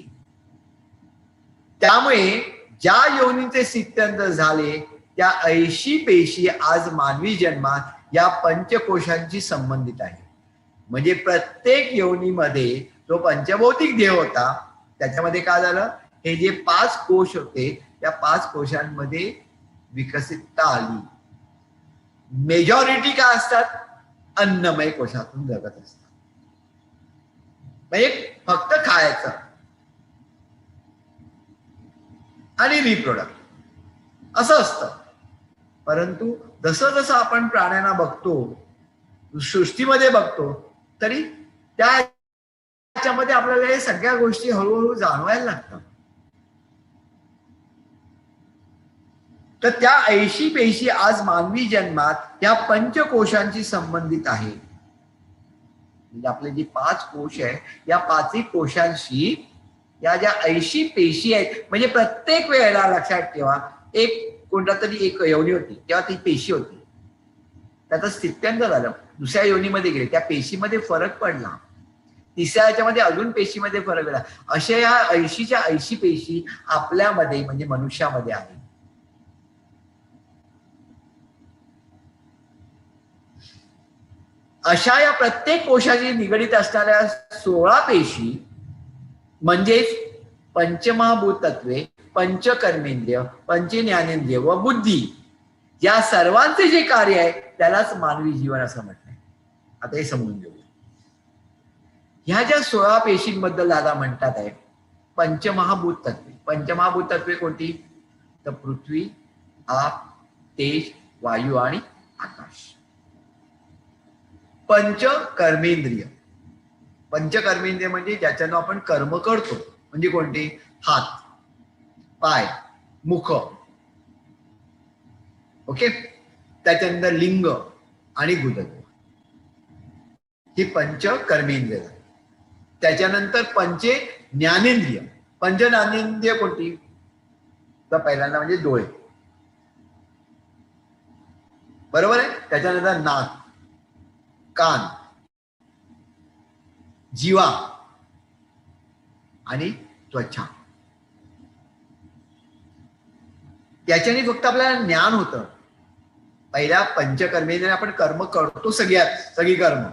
त्यामुळे ज्या योनीचे स्थित्यंतर झाले त्या 80 पेशी आज मानवी जन्मात या पंचकोशांशी संबंधित आहे. म्हणजे प्रत्येक योनीमध्ये जो पंचभौतिक देह होता त्याच्यामध्ये काय झालं? हे जे 5 कोश होते त्या 5 कोशांमध्ये विकसितता आली. मेजॉरिटी काय असतात? अन्नमय कोशातून जगत असतात. म्हणजे फक्त खायचं आणि रिप्रोडक्ट असं असतं. परंतु जसं जसं आपण प्राण्यांना बघतो, सृष्टीमध्ये बघतो, तरी त्याच्यामध्ये आपल्याला हे सगळ्या गोष्टी हळूहळू जाणवायला लागतात. तर त्या 80 पेशी आज मानवी जन्मात या पंचकोशांशी संबंधित आहे. म्हणजे आपले जे 5 कोश आहे, या 5ही कोशांशी या ज्या 80 पेशी आहेत, म्हणजे प्रत्येक वेळेला लक्षात ठेवा, एक कोणता तरी एक योनी होती, तेव्हा ती पेशी होती, त्याचं स्थित्यंत झालं, दुसऱ्या योनीमध्ये गेले, त्या पेशीमध्ये फरक पडला, तिसऱ्या याच्यामध्ये अजून पेशीमध्ये फरक पडला. अशा या 80च्या 80 पेशी आपल्यामध्ये म्हणजे मनुष्यामध्ये आहे. अशा या प्रत्येक कोशाशी निगडीत असणाऱ्या 16 पेशी म्हणजेच पंचमहाभूत तत्वे, पंचकर्मेंद्रिय, पंचज्ञानेंद्रिय व बुद्धी या सर्वांचे जे कार्य आहे त्यालाच मानवी जीवन असं म्हटलंय. आता हे समजून घेऊया. ह्या ज्या 16 पेशींबद्दल दादा म्हणतात आहे पंचमहाभूत तत्वे. पंचमहाभूत तत्वे कोणती? तर पृथ्वी, आप, तेज, वायू आणि आकाश. पंचकर्मेंद्रिय. पंचकर्मेंद्रिय म्हणजे ज्याच्यानं आपण कर्म करतो, म्हणजे कोणते? हात, पाय, मुख, ओके. त्याच्यानंतर लिंग आणि गुदक, ही पंचकर्मेंद्रिय. त्याच्यानंतर पंचे ज्ञानेंद्रिय. पंच ज्ञानेंद्रिय कोणती? तर पहिल्यांदा म्हणजे डोळे, बरोबर आहे. त्याच्यानंतर नाक, कान, जीवा आणि त्वचा. त्याच्याने फक्त आपल्याला ज्ञान होतं. पहिल्या पंचकर्मेंद्रिय आपण कर्म करतो, सगळी कर्म,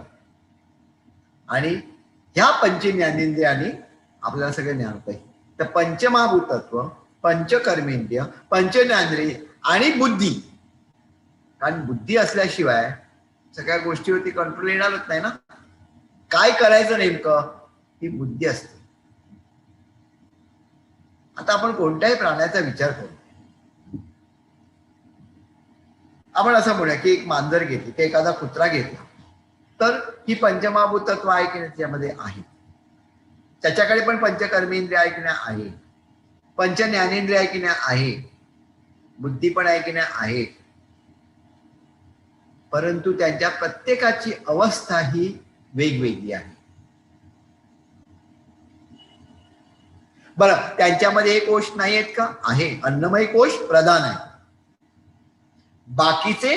आणि ह्या पंच ज्ञानेंद्रियाने आपल्याला सगळं ज्ञान होतं. तर पंचमहाभूत तत्व, पंचकर्मेंद्रिय, पंचज्ञानेंद्रिय आणि बुद्धी. कारण बुद्धी असल्याशिवाय सगळ्या गोष्टीवरती कंट्रोल येणारच नाही ना. काय करायचं नेमकं, ही बुद्धी असते. आता आपण कोणत्याही प्राण्याचा विचार करू. आपण असं म्हणूया की एक मांजर घेतली, की एखादा कुत्रा घेतला, तर ही पंचमहाभूत तत्व आहे की त्याच्यामध्ये आहे. त्याच्याकडे पण पंचकर्मेंद्रिय आहे की नाही? आहे. पंच ज्ञानेंद्रिय आहे की नाही? आहे. बुद्धी पण आहे की नाही? आहे. परंतु त्यांच्या प्रत्येकाची अवस्था ही वेगवेगळी आहे. बरं, त्यांच्यामध्ये हे कोश नाही आहेत का? आहे. अन्नमय कोश प्रधान आहे, बाकीचे.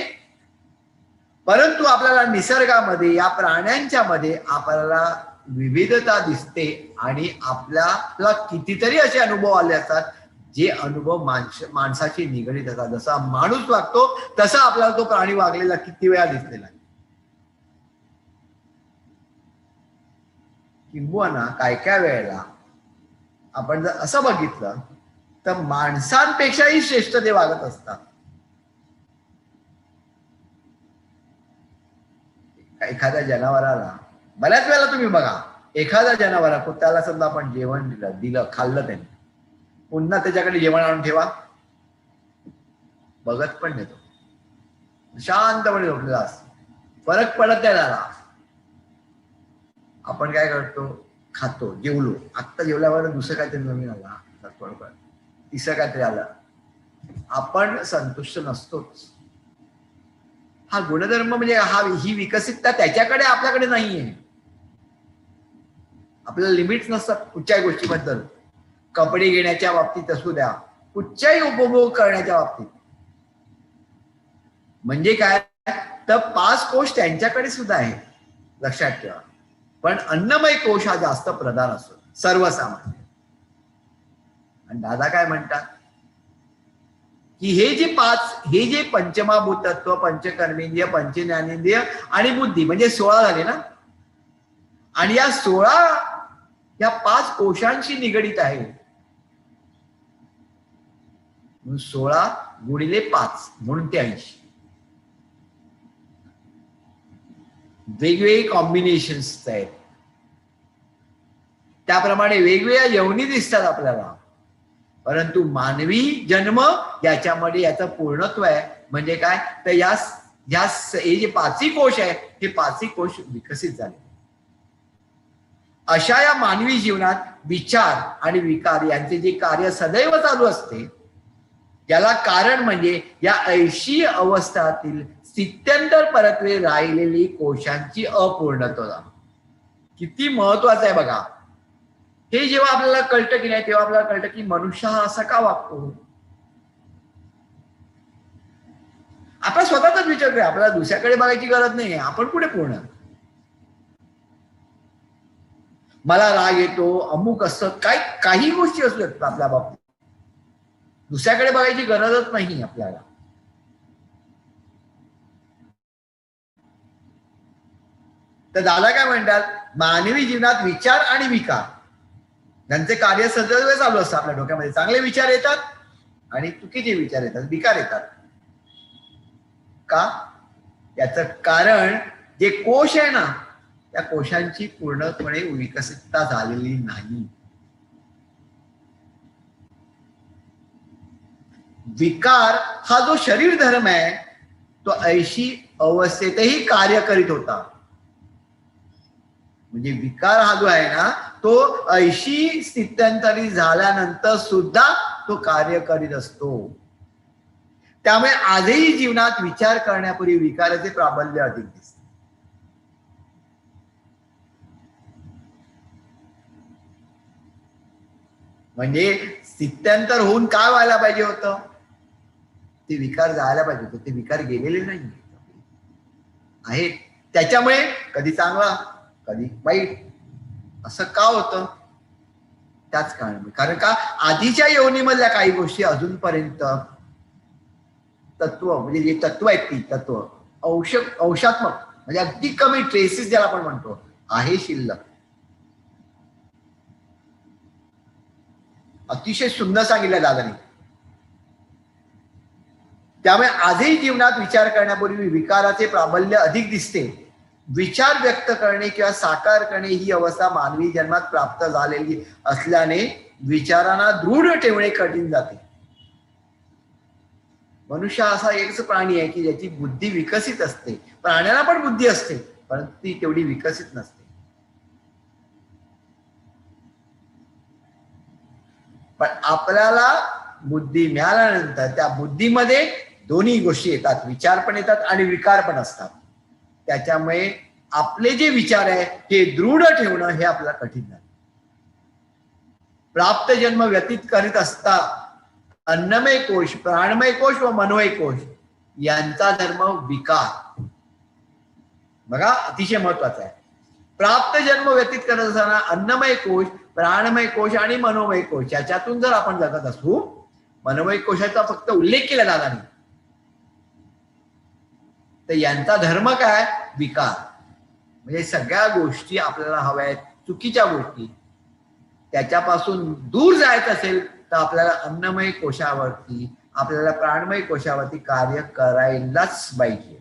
परंतु आपल्याला निसर्गामध्ये या प्राण्यांच्या मध्ये आपल्याला विविधता दिसते आणि आपल्याला कितीतरी असे अनुभव आले असतात जे अनुभव माणसाची निगडीत असतात. जसा माणूस वागतो तसा आपल्याला तो प्राणी वागलेला किती वेळा दिसलेला आहे. किंबहुना काय काय वेळेला आपण जर असं बघितलं तर माणसांपेक्षाही श्रेष्ठ ते वागत असतात. एखाद्या जनावराला बऱ्याच वेळेला तुम्ही बघा, एखाद्या जनावरा कुत्र्याला समजा आपण जेवण दिलं खाल्लं, त्याने पुन्हा त्याच्याकडे जेवण आणून ठेवा, बघत पण नाही, तो शांतपणे झोपलेला असतो, फरक पडत नाही त्याला. आपण काय करतो? खातो, जेवलो, आत्ता जेवल्यावर दुसरं काहीतरी नवीन आला, तिसरं काहीतरी आलं, आपण संतुष्ट नसतोच. हा गुणधर्म म्हणजे ही विकसितता त्याच्याकडे आपल्याकडे नाहीये. आपल्याला लिमिट्स नसतात कुठच्याही गोष्टीबद्दल. कपडे घेण्याच्या बाबतीत असू द्या, कुठच्याही उपभोग करण्याच्या बाबतीत. म्हणजे काय? तर 5 कोश त्यांच्याकडे सुद्धा आहे, लक्षात ठेवा. पण अन्नमय कोश हा जास्त प्रधान असतो, सर्वसामान्य. आणि दादा काय म्हणतात की हे जे पंचमहाभूत तत्व, पंचकर्मेंद्रिय, पंचज्ञानेंद्रिय आणि बुद्धी म्हणजे 16 झाले ना. आणि या 16 या 5 कोशांशी निगडीत आहे. 16 गुणिले 5 म्हणून ते 80. वेगवेगळे कॉम्बिनेशन्स आहेत. त्याप्रमाणे वेगवेगळ्या यवनी दिसतात आपल्याला, परंतु मानवी जन्म याच्यामध्ये याचं पूर्णत्व आहे. म्हणजे काय तर हे जे पाचही कोश आहे हे पाचही कोश विकसित झाले. अशा या मानवी जीवनात विचार आणि विकार यांचे जे कार्य सदैव चालू असते, याला कारण म्हणजे या 80 अवस्थातील स्थित्यंतर परत्वे राहिलेली कोशांची अपूर्णत्वता. किती महत्वाचं आहे बघा. हे जेव्हा आपल्याला कळतं की नाही, तेव्हा आपल्याला कळतं की मनुष्य हा असा का वागतो. आपण स्वतःचाच विचार करूया, आपल्याला दुसऱ्याकडे बघायची गरज नाही. आपण पुढे पूर्ण. मला राग येतो, अमुक असतं, काही गोष्टी असू शकतात आपल्या बाबतीत. दुसऱ्याकडे बघायची गरजच नाही आपल्याला. तर दादा काय म्हणतात, मानवी जीवनात विचार आणि विकार यांचे कार्य सदैव चालू असतं आपल्या डोक्यामध्ये. चांगले विचार येतात आणि चुकीचे विचार येतात, विकार येतात. का? याचं कारण जे कोश आहे ना, त्या कोशांची पूर्णपणे विकसितता झालेली नाही. विकार हा जो शरीर धर्म आहे तो 80 अवस्थेतही कार्य करीत होता. म्हणजे विकार हा जो आहे ना तो 80 स्थित्यंतरी झाल्यानंतर सुद्धा तो कार्य करीत असतो. त्यामुळे आजही जीवनात विचार करण्यापूर्वी विकाराचे प्राबल्य अधिक दिसते. म्हणजे स्थित्यंतर होऊन काय व्हायला पाहिजे होतं, ते विकार जायला पाहिजे होते. ते विकार गेलेले नाही आहेत. त्याच्यामुळे कधी चांगला कधी वाईट असं का होतं, त्याच कारण का आधीच्या योनीमधल्या काही गोष्टी अजूनपर्यंत तत्व म्हणजे जे तत्व आहेत ती तत्व अंशात्मक म्हणजे अगदी कमी ट्रेसेस ज्याला आपण म्हणतो आहे शिल्लक. अतिशय सुंदर सांगितलं दादानी. त्यामुळे आजही जीवनात विचार करण्यापूर्वी विकाराचे प्राबल्य अधिक दिसते. विचार व्यक्त करणे किंवा साकार करणे ही अवस्था मानवी जन्मात प्राप्त झालेली असल्याने विचारांना दृढ ठेवणे कठीण जाते. मनुष्य असा एकच प्राणी आहे की ज्याची बुद्धी विकसित असते. प्राण्याला पण बुद्धी असते परंतु ती तेवढी विकसित नसते. पण आपल्याला बुद्धी मिळाल्यानंतर त्या बुद्धीमध्ये दोन्ही गोष्टी येतात, विचार पण येतात आणि विकार पण असतात. त्याच्यामुळे आपले जे विचार आहे हे दृढ ठेवणं हे आपल्याला कठीण आहे. प्राप्त जन्म व्यतीत करीत असता अन्नमय कोश, प्राणमय कोश व मनोमय कोश यांचा धर्म विकार. बघा अतिशय महत्वाचा आहे. प्राप्त जन्म व्यतीत करत असताना अन्नमय कोश, प्राणमय कोश आणि मनोमय कोश याच्यातून जर आपण जगत असू, मनोमय कोशाचा फक्त उल्लेख केला जाणार नाही, तर यांचा धर्म काय विकार. म्हणजे सगळ्या गोष्टी आपल्याला हव्या आहेत, चुकीच्या गोष्टी, त्याच्यापासून दूर जायचं असेल तर आपल्याला अन्नमय कोशावरती आपल्याला प्राणमय कोशावरती कार्य करायलाच पाहिजे.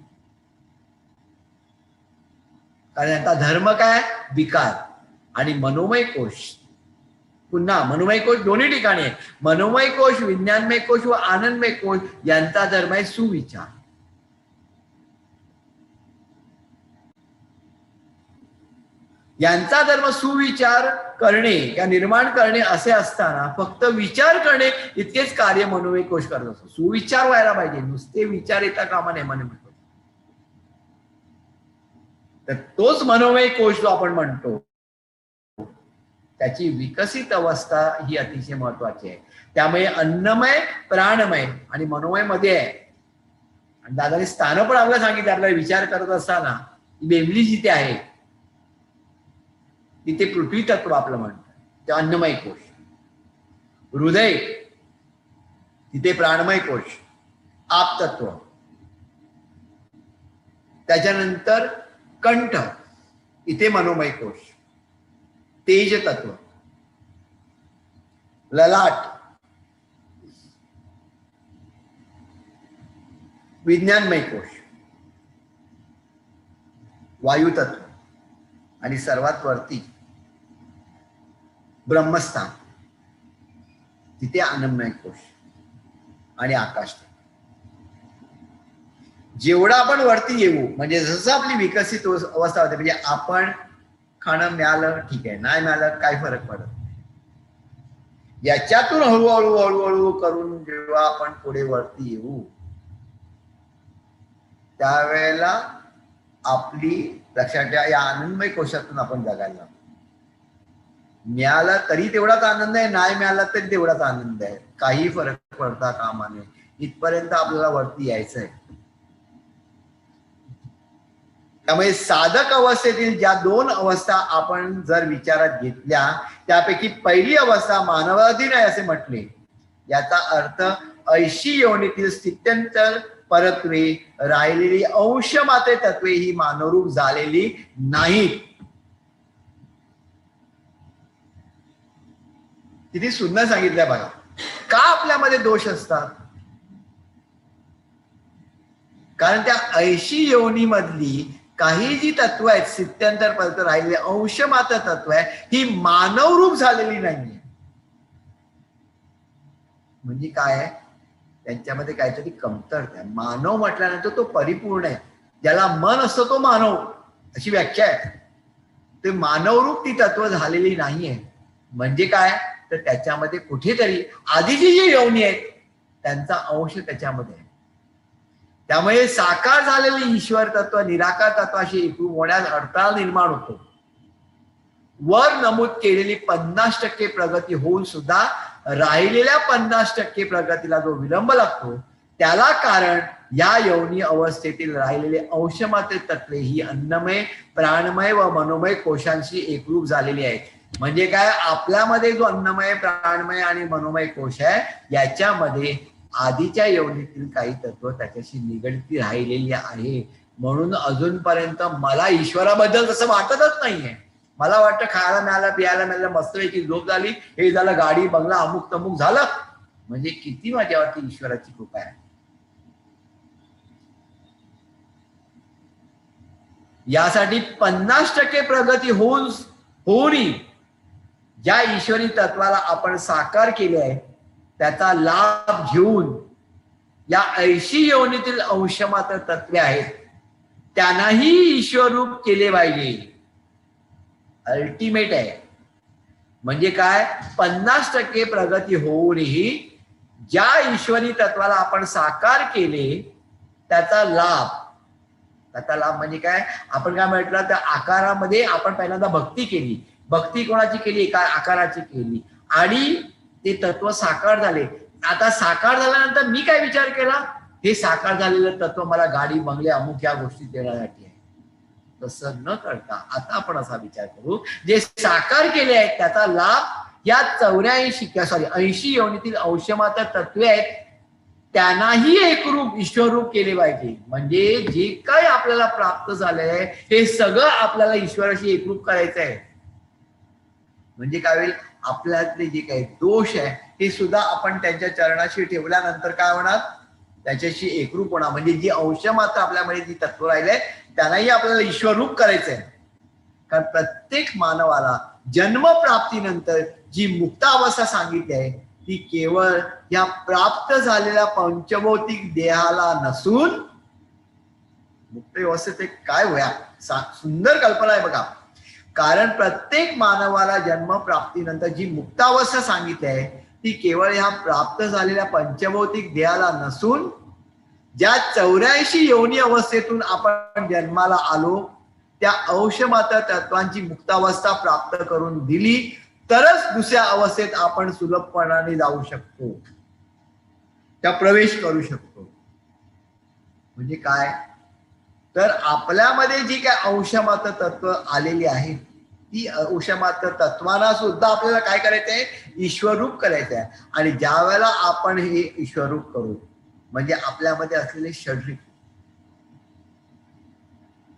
कारण यांचा धर्म काय विकार. आणि मनोमय कोश, पुन्हा मनोमय कोश दोन्ही ठिकाणी आहे. मनोमय कोश, विज्ञानमय कोश व आनंदमय कोश यांचा धर्म आहे सुविचार. यांचा धर्म सुविचार करणे किंवा निर्माण करणे असे असताना फक्त विचार करणे इतकेच कार्य मनोमय कोश करत असतो. सुविचार व्हायला पाहिजे, नुसते विचार येता कामा नये मनोमय. तर तोच मनोमय कोश जो आपण म्हणतो त्याची विकसित अवस्था ही अतिशय महत्वाची आहे. त्यामुळे अन्नमय, प्राणमय आणि मनोमय मध्ये आहे. आणि दादाने स्थान पण आपल्याला सांगितलं. आपल्याला विचार करत असताना बेंबली जिथे आहे तिथे पृथ्वी तत्व आपलं म्हणतं, ते अन्नमय कोश. हृदय तिथे प्राणमय कोश, आप तत्व. त्याच्यानंतर कंठ इथे मनोमय कोश, तेज तत्व. ललाट विज्ञानमय कोश, वायू तत्व, आणि सर्वात वरती ब्रह्मस्थान, तिथे आनंदमय कोश आणि आकाश. जेवढा आपण वरती येऊ, म्हणजे जसं आपली विकसित अवस्था होते, म्हणजे आपण खाणं मिळालं ठीक आहे, नाही मिळालं काय फरक पडत, याच्यातून हळूहळू हळूहळू करून जेव्हा आपण पुढे वरती येऊ, त्यावेळेला आपली लक्षात ठेवा, या आनंदमय कोशातून आपण जगायला लागतो. मिळाला तरी तेवढाच आनंद आहे, नाही मिळाला तरी तेवढाच आनंद आहे, काही फरक पडता कामा नये. इथपर्यंत आपल्याला वरती यायचं आहे. त्यामुळे साधक अवस्थेतील ज्या दोन अवस्था आपण जर विचारात घेतल्या, त्यापैकी पहिली अवस्था मानवाधीन आहे असे म्हटले. याचा अर्थ ऐशी योनीतील स्थित्यंतर परत्वे राहिलेली अंशमात्रे तत्वे ही मानवरूप झालेली नाहीत. किती सुंदर सांगितलंय बघा. का आपल्यामध्ये दोष असतात? कारण त्या ऐशी योनीमधली काही जी तत्व आहेत, स्थित्यंतर परत राहिलेली अंशमात्र तत्व आहे, ही मानवरूप झालेली नाहीये. म्हणजे काय आहे, त्यांच्यामध्ये काहीतरी कमतरता आहे. मानव म्हटल्यानंतर तो परिपूर्ण आहे, ज्याला मन असतं तो मानव, अशी व्याख्या आहे. ते मानवरूप ती तत्व झालेली नाहीये. म्हणजे काय, तर त्याच्यामध्ये कुठेतरी आधीची जी योनी आहेत त्यांचा अंश त्याच्यामध्ये आहे. त्यामुळे साकार झालेले ईश्वर तत्व निराकार तत्वाशी एकरूप होण्यास अडथळा निर्माण होतो. वर नमूद केलेली 50% प्रगती होऊन सुद्धा राहिलेल्या 50% प्रगतीला जो विलंब लागतो, त्याला कारण या योनी अवस्थेतील राहिलेले अंशमात्र तत्वे ही अन्नमय, प्राणमय व मनोमय कोशांशी एकरूप झालेली आहेत. म्हणजे काय, आपल्यामध्ये जो अन्नमय, प्राणमय आणि मनोमय कोश आहे, याच्यामध्ये आधीच्या योनीतील काही तत्व त्याच्याशी निगडीत राहिलेली आहे. म्हणून अजूनपर्यंत मला ईश्वराबद्दल तसं वाटतच नाहीये. मला वाटतं खायला मिळालं, प्यायला मिळालं, मस्तपैकी झोप झाली, हे झालं, गाडी बंगला अमुक तमुक झालं, म्हणजे किती माझ्यावरती ईश्वराची कृपा आहे. यासाठी 50% प्रगती होऊनही ज्या ईश्वरी तत्वाला आपण साकार केले आहे, त्याचा लाभ घेऊन या ऐशी योनीतील अंशमात्र तत्वे आहेत त्यांनाही ईश्वरूप केले पाहिजे. अल्टिमेट आहे. म्हणजे काय, 50% प्रगती होऊनही ज्या ईश्वरी तत्वाला आपण साकार केले त्याचा लाभ म्हणजे काय, आपण काय म्हटलं, त्या आकारामध्ये आपण पहिल्यांदा भक्ती केली. भक्ती कोणाची केली, एका आकाराची केली, आणि ते तत्व साकार झाले. आता साकार झाल्यानंतर मी काय विचार केला, हे साकार झालेलं तत्व मला गाडी बंगले अमुक या गोष्टी देण्यासाठी आहे. तसं न करता आता आपण असा विचार करू, जे साकार केले आहेत त्याचा लाभ या 80 योनीतील अंशमात्र तत्वे आहेत त्यांनाही एकरूप ईश्वरूप केले पाहिजे. म्हणजे जे काही आपल्याला प्राप्त झालंय हे सगळं आपल्याला ईश्वराशी एकरूप करायचं आहे. म्हणजे काय होईल, आपल्यातले जे काही दोष आहे ते सुद्धा आपण त्यांच्या चरणाशी ठेवल्यानंतर काय होणार, त्याच्याशी एकरूप होणार. म्हणजे जी अंश मात्र आपल्यामध्ये जी तत्व राहिले त्यांनाही आपल्याला ईश्वरूप करायचंय. कारण प्रत्येक मानवाला जन्मप्राप्तीनंतर जी मुक्तावस्था सांगितली आहे ती केवळ या प्राप्त झालेल्या पंचभौतिक देहाला नसून, मुक्त अवस्थेत काय होया, सुंदर कल्पना आहे बघा. कारण प्रत्येक मानवाला जन्मप्राप्तीनंतर जी मुक्तावस्था सांगितली आहे ती केवळ ह्या प्राप्त झालेल्या पंचभौतिक देहाला नसून, ज्या 84 योनी अवस्थेतून आपण जन्माला आलो त्या अंशमात्र तत्वांची मुक्तावस्था प्राप्त करून दिली तरच दुसऱ्या अवस्थेत आपण सुलभपणाने जाऊ शकतो, त्या प्रवेश करू शकतो. म्हणजे काय, तर आपल्यामध्ये जी काय अंशमात्र तत्व आलेली आहेत ती अंशमात्र तत्वाला सुद्धा आपल्याला काय करायचंय, ईश्वरूप करायचं आहे. आणि ज्या वेळेला आपण हे ईश्वरूप करू, म्हणजे आपल्यामध्ये असलेले षड्रिप,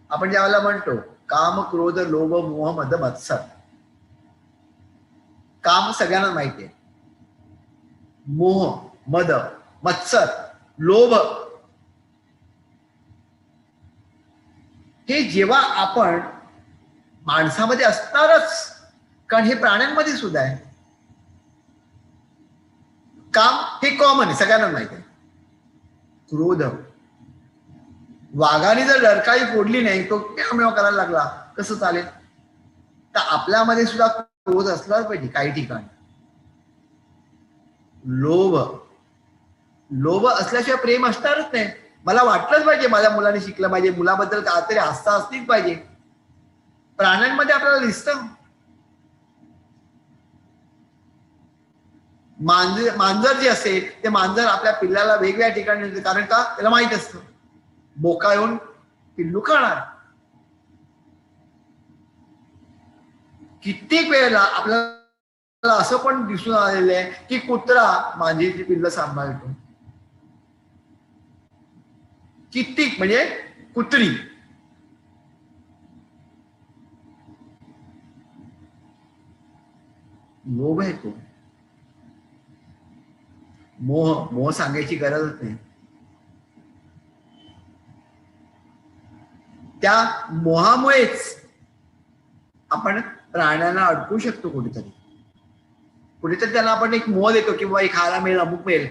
आपण ज्यावेळेला म्हणतो काम, क्रोध, लोभ, मोह, मद, मत्सर. काम सगळ्यांना माहिती आहे, मोह, मद, मत्सर, लोभ, हे जेव्हा आपण माणसामध्ये असणारच, कारण हे प्राण्यांमध्ये सुद्धा आहे. काम हे कॉमन आहे, सगळ्यांना माहिती आहे. क्रोध, वाघाने जर डरकाळी फोडली नाही तो मेव करायला लागला, कसं चालेल? तर आपल्यामध्ये सुद्धा क्रोध असलाच पाहिजे काही ठिकाणी. लोभ, लोभ असल्याशिवाय प्रेम असणारच नाही. मला वाटलंच पाहिजे माझ्या मुलाने शिकलं पाहिजे, मुलाबद्दल काहीतरी आस्था असलीच पाहिजे. प्राण्यांमध्ये आपल्याला दिसतं. मांजर जे असेल ते मांजर आपल्या पिल्लाला वेगवेगळ्या ठिकाणी नेते, कारण का? त्याला माहित असतं बोका येऊन पिल्लू खाणार. कित्येक वेळेला आपल्याला असं पण दिसून आलेलं आहे की कुत्रा मांजरीची पिल्ल सांभाळतो. कित्येक म्हणजे कुत्री. लोभ आहे तो. मोह, मोह सांगायची गरजच नाही. त्या मोहामुळेच आपण प्राण्यांना अडकू शकतो कुठेतरी. कुठेतरी त्यांना आपण एक मोह देतो की बाबा हे खायला मिळेल, अमुक मिळेल,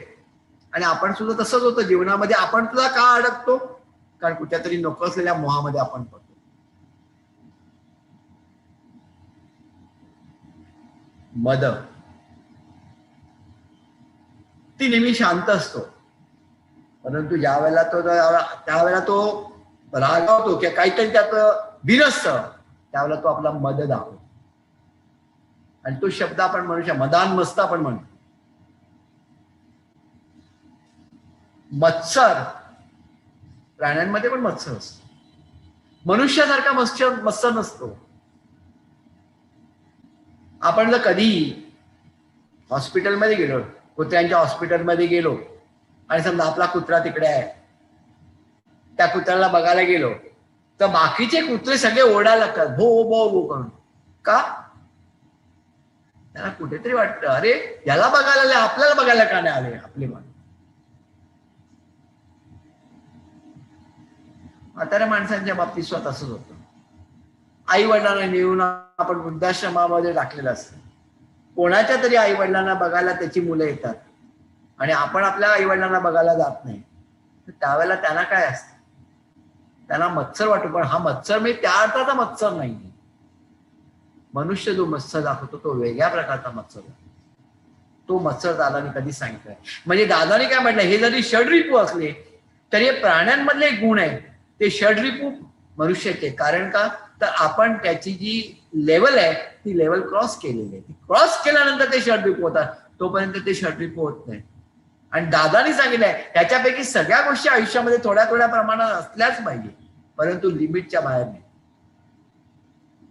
आणि आपण सुद्धा तसंच होतं जीवनामध्ये. आपण सुद्धा का अडकतो? कारण कुठल्या तरी नको असलेल्या मोहामध्ये आपण पडतो. मद, ती नेहमी शांत असतो, परंतु ज्या वेळेला तो त्यावेळेला तो रागावतो किंवा काहीतरी त्यात बिनसतं, त्यावेळेला तो आपला मद दाखवतो. आणि तो शब्द आपण म्हणू शकतो, मदान मस्त आपण म्हणतो. मत्सर, प्राण्यांमध्ये पण मत्सर असतो, मनुष्यासारखा मत्सर नसतो. आपण जर कधी हॉस्पिटलमध्ये गेलो, कुत्र्यांच्या हॉस्पिटलमध्ये गेलो, आणि समजा आपला कुत्रा तिकडे आहे, त्या कुत्र्याला बघायला गेलो, तर बाकीचे कुत्रे सगळे ओरडायला लागतात भो भो भो करून. का? त्यांना कुठेतरी वाटतं अरे याला बघायला आले, आपल्याला बघायला का नाही आले आपले मान. म्हाताऱ्या माणसांच्या बाबतीत स्वतः असंच होतं. आई वडिलांना नेऊन आपण वृद्धाश्रमामध्ये टाकलेलं असतं. कोणाच्या तरी आई वडिलांना बघायला त्याची मुलं येतात आणि आपण आपल्या आई वडिलांना बघायला जात नाही, तर त्यावेळेला त्यांना काय असतं? त्यांना मत्सर वाटतो. पण हा मत्सर म्हणजे त्या अर्थाचा मत्सर नाही. मनुष्य जो मत्सर दाखवतो तो वेगळ्या प्रकारचा मत्सर. तो मत्सर दादाने कधी सांगितलंय. म्हणजे दादाने काय म्हटलं, हे जरी षड्रिपू असले तरी प्राण्यांमधले एक गुण आहे, ते षड्रिपू मनुष्याचे. कारण का? तर आपण त्याची जी लेवल आहे ती लेवल क्रॉस केलेली आहे. क्रॉस केल्यानंतर ते षड्रिपू होतात, तोपर्यंत ते षड्रिपू होत नाही. आणि दादानी सांगितलंय त्याच्यापैकी सगळ्या गोष्टी आयुष्यामध्ये थोड्या थोड्या प्रमाणात असल्याच पाहिजे, परंतु लिमिटच्या बाहेर नाही.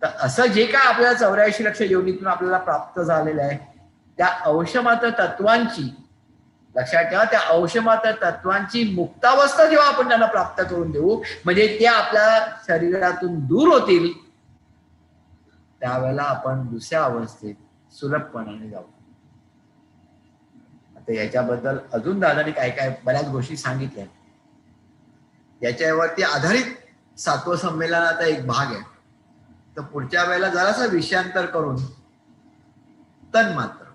तर असं जे काय आपल्याला 84 लक्ष योनीतून आपल्याला प्राप्त झालेलं आहे, त्या अंशमात्र तत्वांची, लक्षात ठेवा, त्या अंशमात्र तत्वांची मुक्तावस्था जेव्हा आपण त्यांना प्राप्त करून देऊ, म्हणजे ते आपल्या शरीरातून दूर होतील, त्यावेळेला आपण दुसऱ्या अवस्थेत सुलभपणाने जाऊ. आता याच्याबद्दल अजून दादाने काय काय बऱ्याच गोष्टी सांगितल्या. याच्यावरती आधारित 7वं संमेलनाचा एक भाग आहे. तर पुढच्या वेळेला जरासा विषयांतर करून तन्मात्र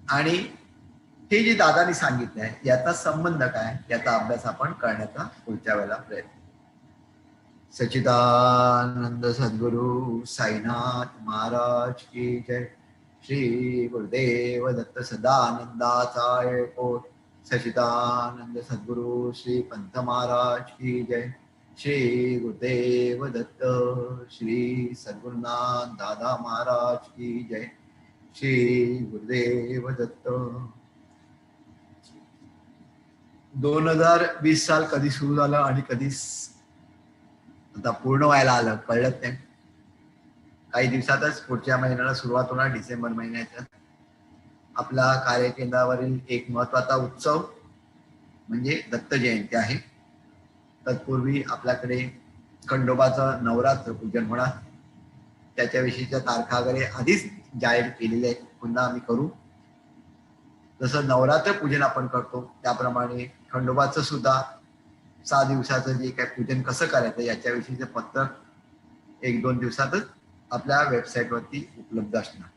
आणि हे जे दादानी सांगितलं आहे याचा संबंध काय, याचा अभ्यास आपण करण्याचा पुढच्या वेळेला प्रयत्न. सच्चिदानंद सद्गुरु साईनाथ महाराज की जय. श्री गुरुदेव दत्त सदानंदाचा कोट. सच्चिदानंद सद्गुरु श्री पंत महाराज की जय. श्री गुरुदेव दत्त श्री सद्गुरुनाथ दादा महाराज की जय. श्री गुरुदेव दत्त. 2020 साल कधी सुरू झालं आणि कधी आता पूर्ण व्हायला आलं कळत नाही. काही दिवसातच पुढच्या महिन्याला सुरुवात होणार, डिसेंबर महिन्याच्या. आपला कार्यकेंद्रावरील एक महत्वाचा उत्सव म्हणजे दत्त जयंती आहे. तत्पूर्वी आपल्याकडे खंडोबाचं नवरात्र पूजन होणार. त्याच्याविषयीच्या तारखा वगैरे आधीच जाहीर केलेले आहेत, पुन्हा आम्ही करू. जसं नवरात्र पूजन आपण करतो त्याप्रमाणे खंडोबाचं सुद्धा 6 दिवसाचं जे काय पूजन कसं करायचं याच्याविषयीचं पत्रक 1-2 दिवसातच आपल्या वेबसाईटवरती उपलब्ध असणार.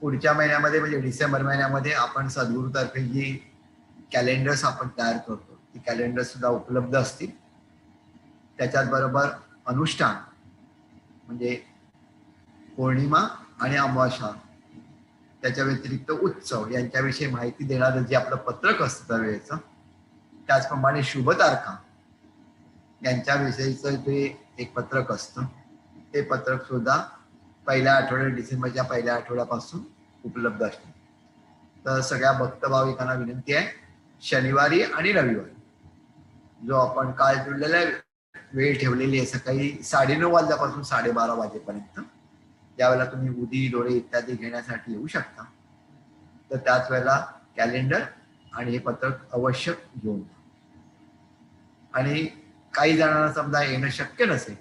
पुढच्या महिन्यामध्ये म्हणजे डिसेंबर महिन्यामध्ये आपण सद्गुरूतर्फे जी कॅलेंडर्स आपण तयार करतो ती कॅलेंडर सुद्धा उपलब्ध असतील. त्याच्यात बरोबर अनुष्ठान म्हणजे पौर्णिमा आणि अमावास्या, त्याच्या व्यतिरिक्त उत्सव यांच्याविषयी माहिती देणारं जे आपलं पत्रक असतं दरवेळेचं, त्याचप्रमाणे शुभ तारखा यांच्याविषयीचं जे एक पत्रक असतं ते पत्रक सुद्धा पहिल्या आठवड्यात डिसेंबरच्या पहिल्या आठवड्यापासून उपलब्ध असते. तर सगळ्या भक्त भाविकांना विनंती आहे, शनिवारी आणि रविवारी जो आपण काल जुळलेला वेळ ठेवलेली आहे सकाळी 9:30 वाजल्यापासून 12:30 वाजेपर्यंत, त्यावेळेला तुम्ही उदी डोळे इत्यादी घेण्यासाठी येऊ शकता. तर त्याच वेळेला कॅलेंडर आणि हे पत्रक अवश्य घेऊन. आणि काही जणांना समजा येणं शक्य नसेल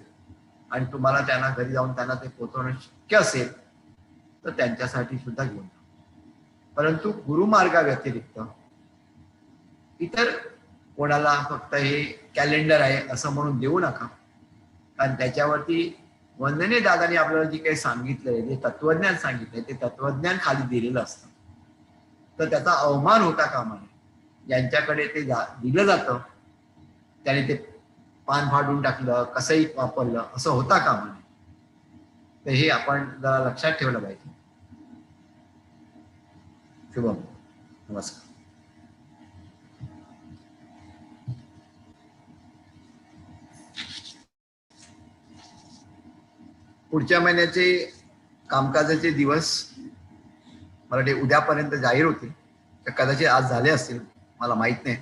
आणि तुम्हाला त्यांना घरी जाऊन त्यांना ते पोहोचवणं शक्य असेल तर त्यांच्यासाठी सुद्धा घेऊन. परंतु गुरुमार्गा व्यतिरिक्त इतर कोणाला फक्त हे कॅलेंडर आहे असं म्हणून देऊ नका, कारण त्याच्यावरती वंदनीय दादांनी आपल्याला जे काही सांगितलंय, जे तत्वज्ञान सांगितलंय ते तत्वज्ञान खाली दिलेलं असतं. तर त्याचा अवमान होता कामा नये. ज्यांच्याकडे ते दिलं जातं त्याने ते पान फाडून टाकलं, कसंही वापरलं असं होता कामा नये. तर हे आपण जरा लक्षात ठेवलं पाहिजे. शुभम. नमस्कार. पुढच्या महिन्याचे कामकाजाचे दिवस मला ते उद्यापर्यंत जाहीर होतील, तर कदाचित आज झाले असतील, मला माहित नाही.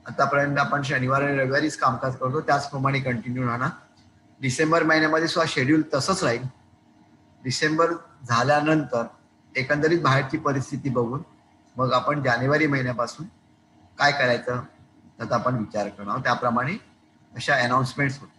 आतापर्यंत आपण शनिवार आणि रविवारीच कामकाज करतो, त्याचप्रमाणे कंटिन्यू राहणार. डिसेंबर महिन्यामध्ये सुद्धा शेड्यूल तसंच राहील. डिसेंबर झाल्यानंतर एकंदरीत बाहेरची परिस्थिती बघून मग आपण जानेवारी महिन्यापासून काय करायचं त्याचा आपण विचार करणार, त्याप्रमाणे अशा अनाउन्समेंट्स होतील.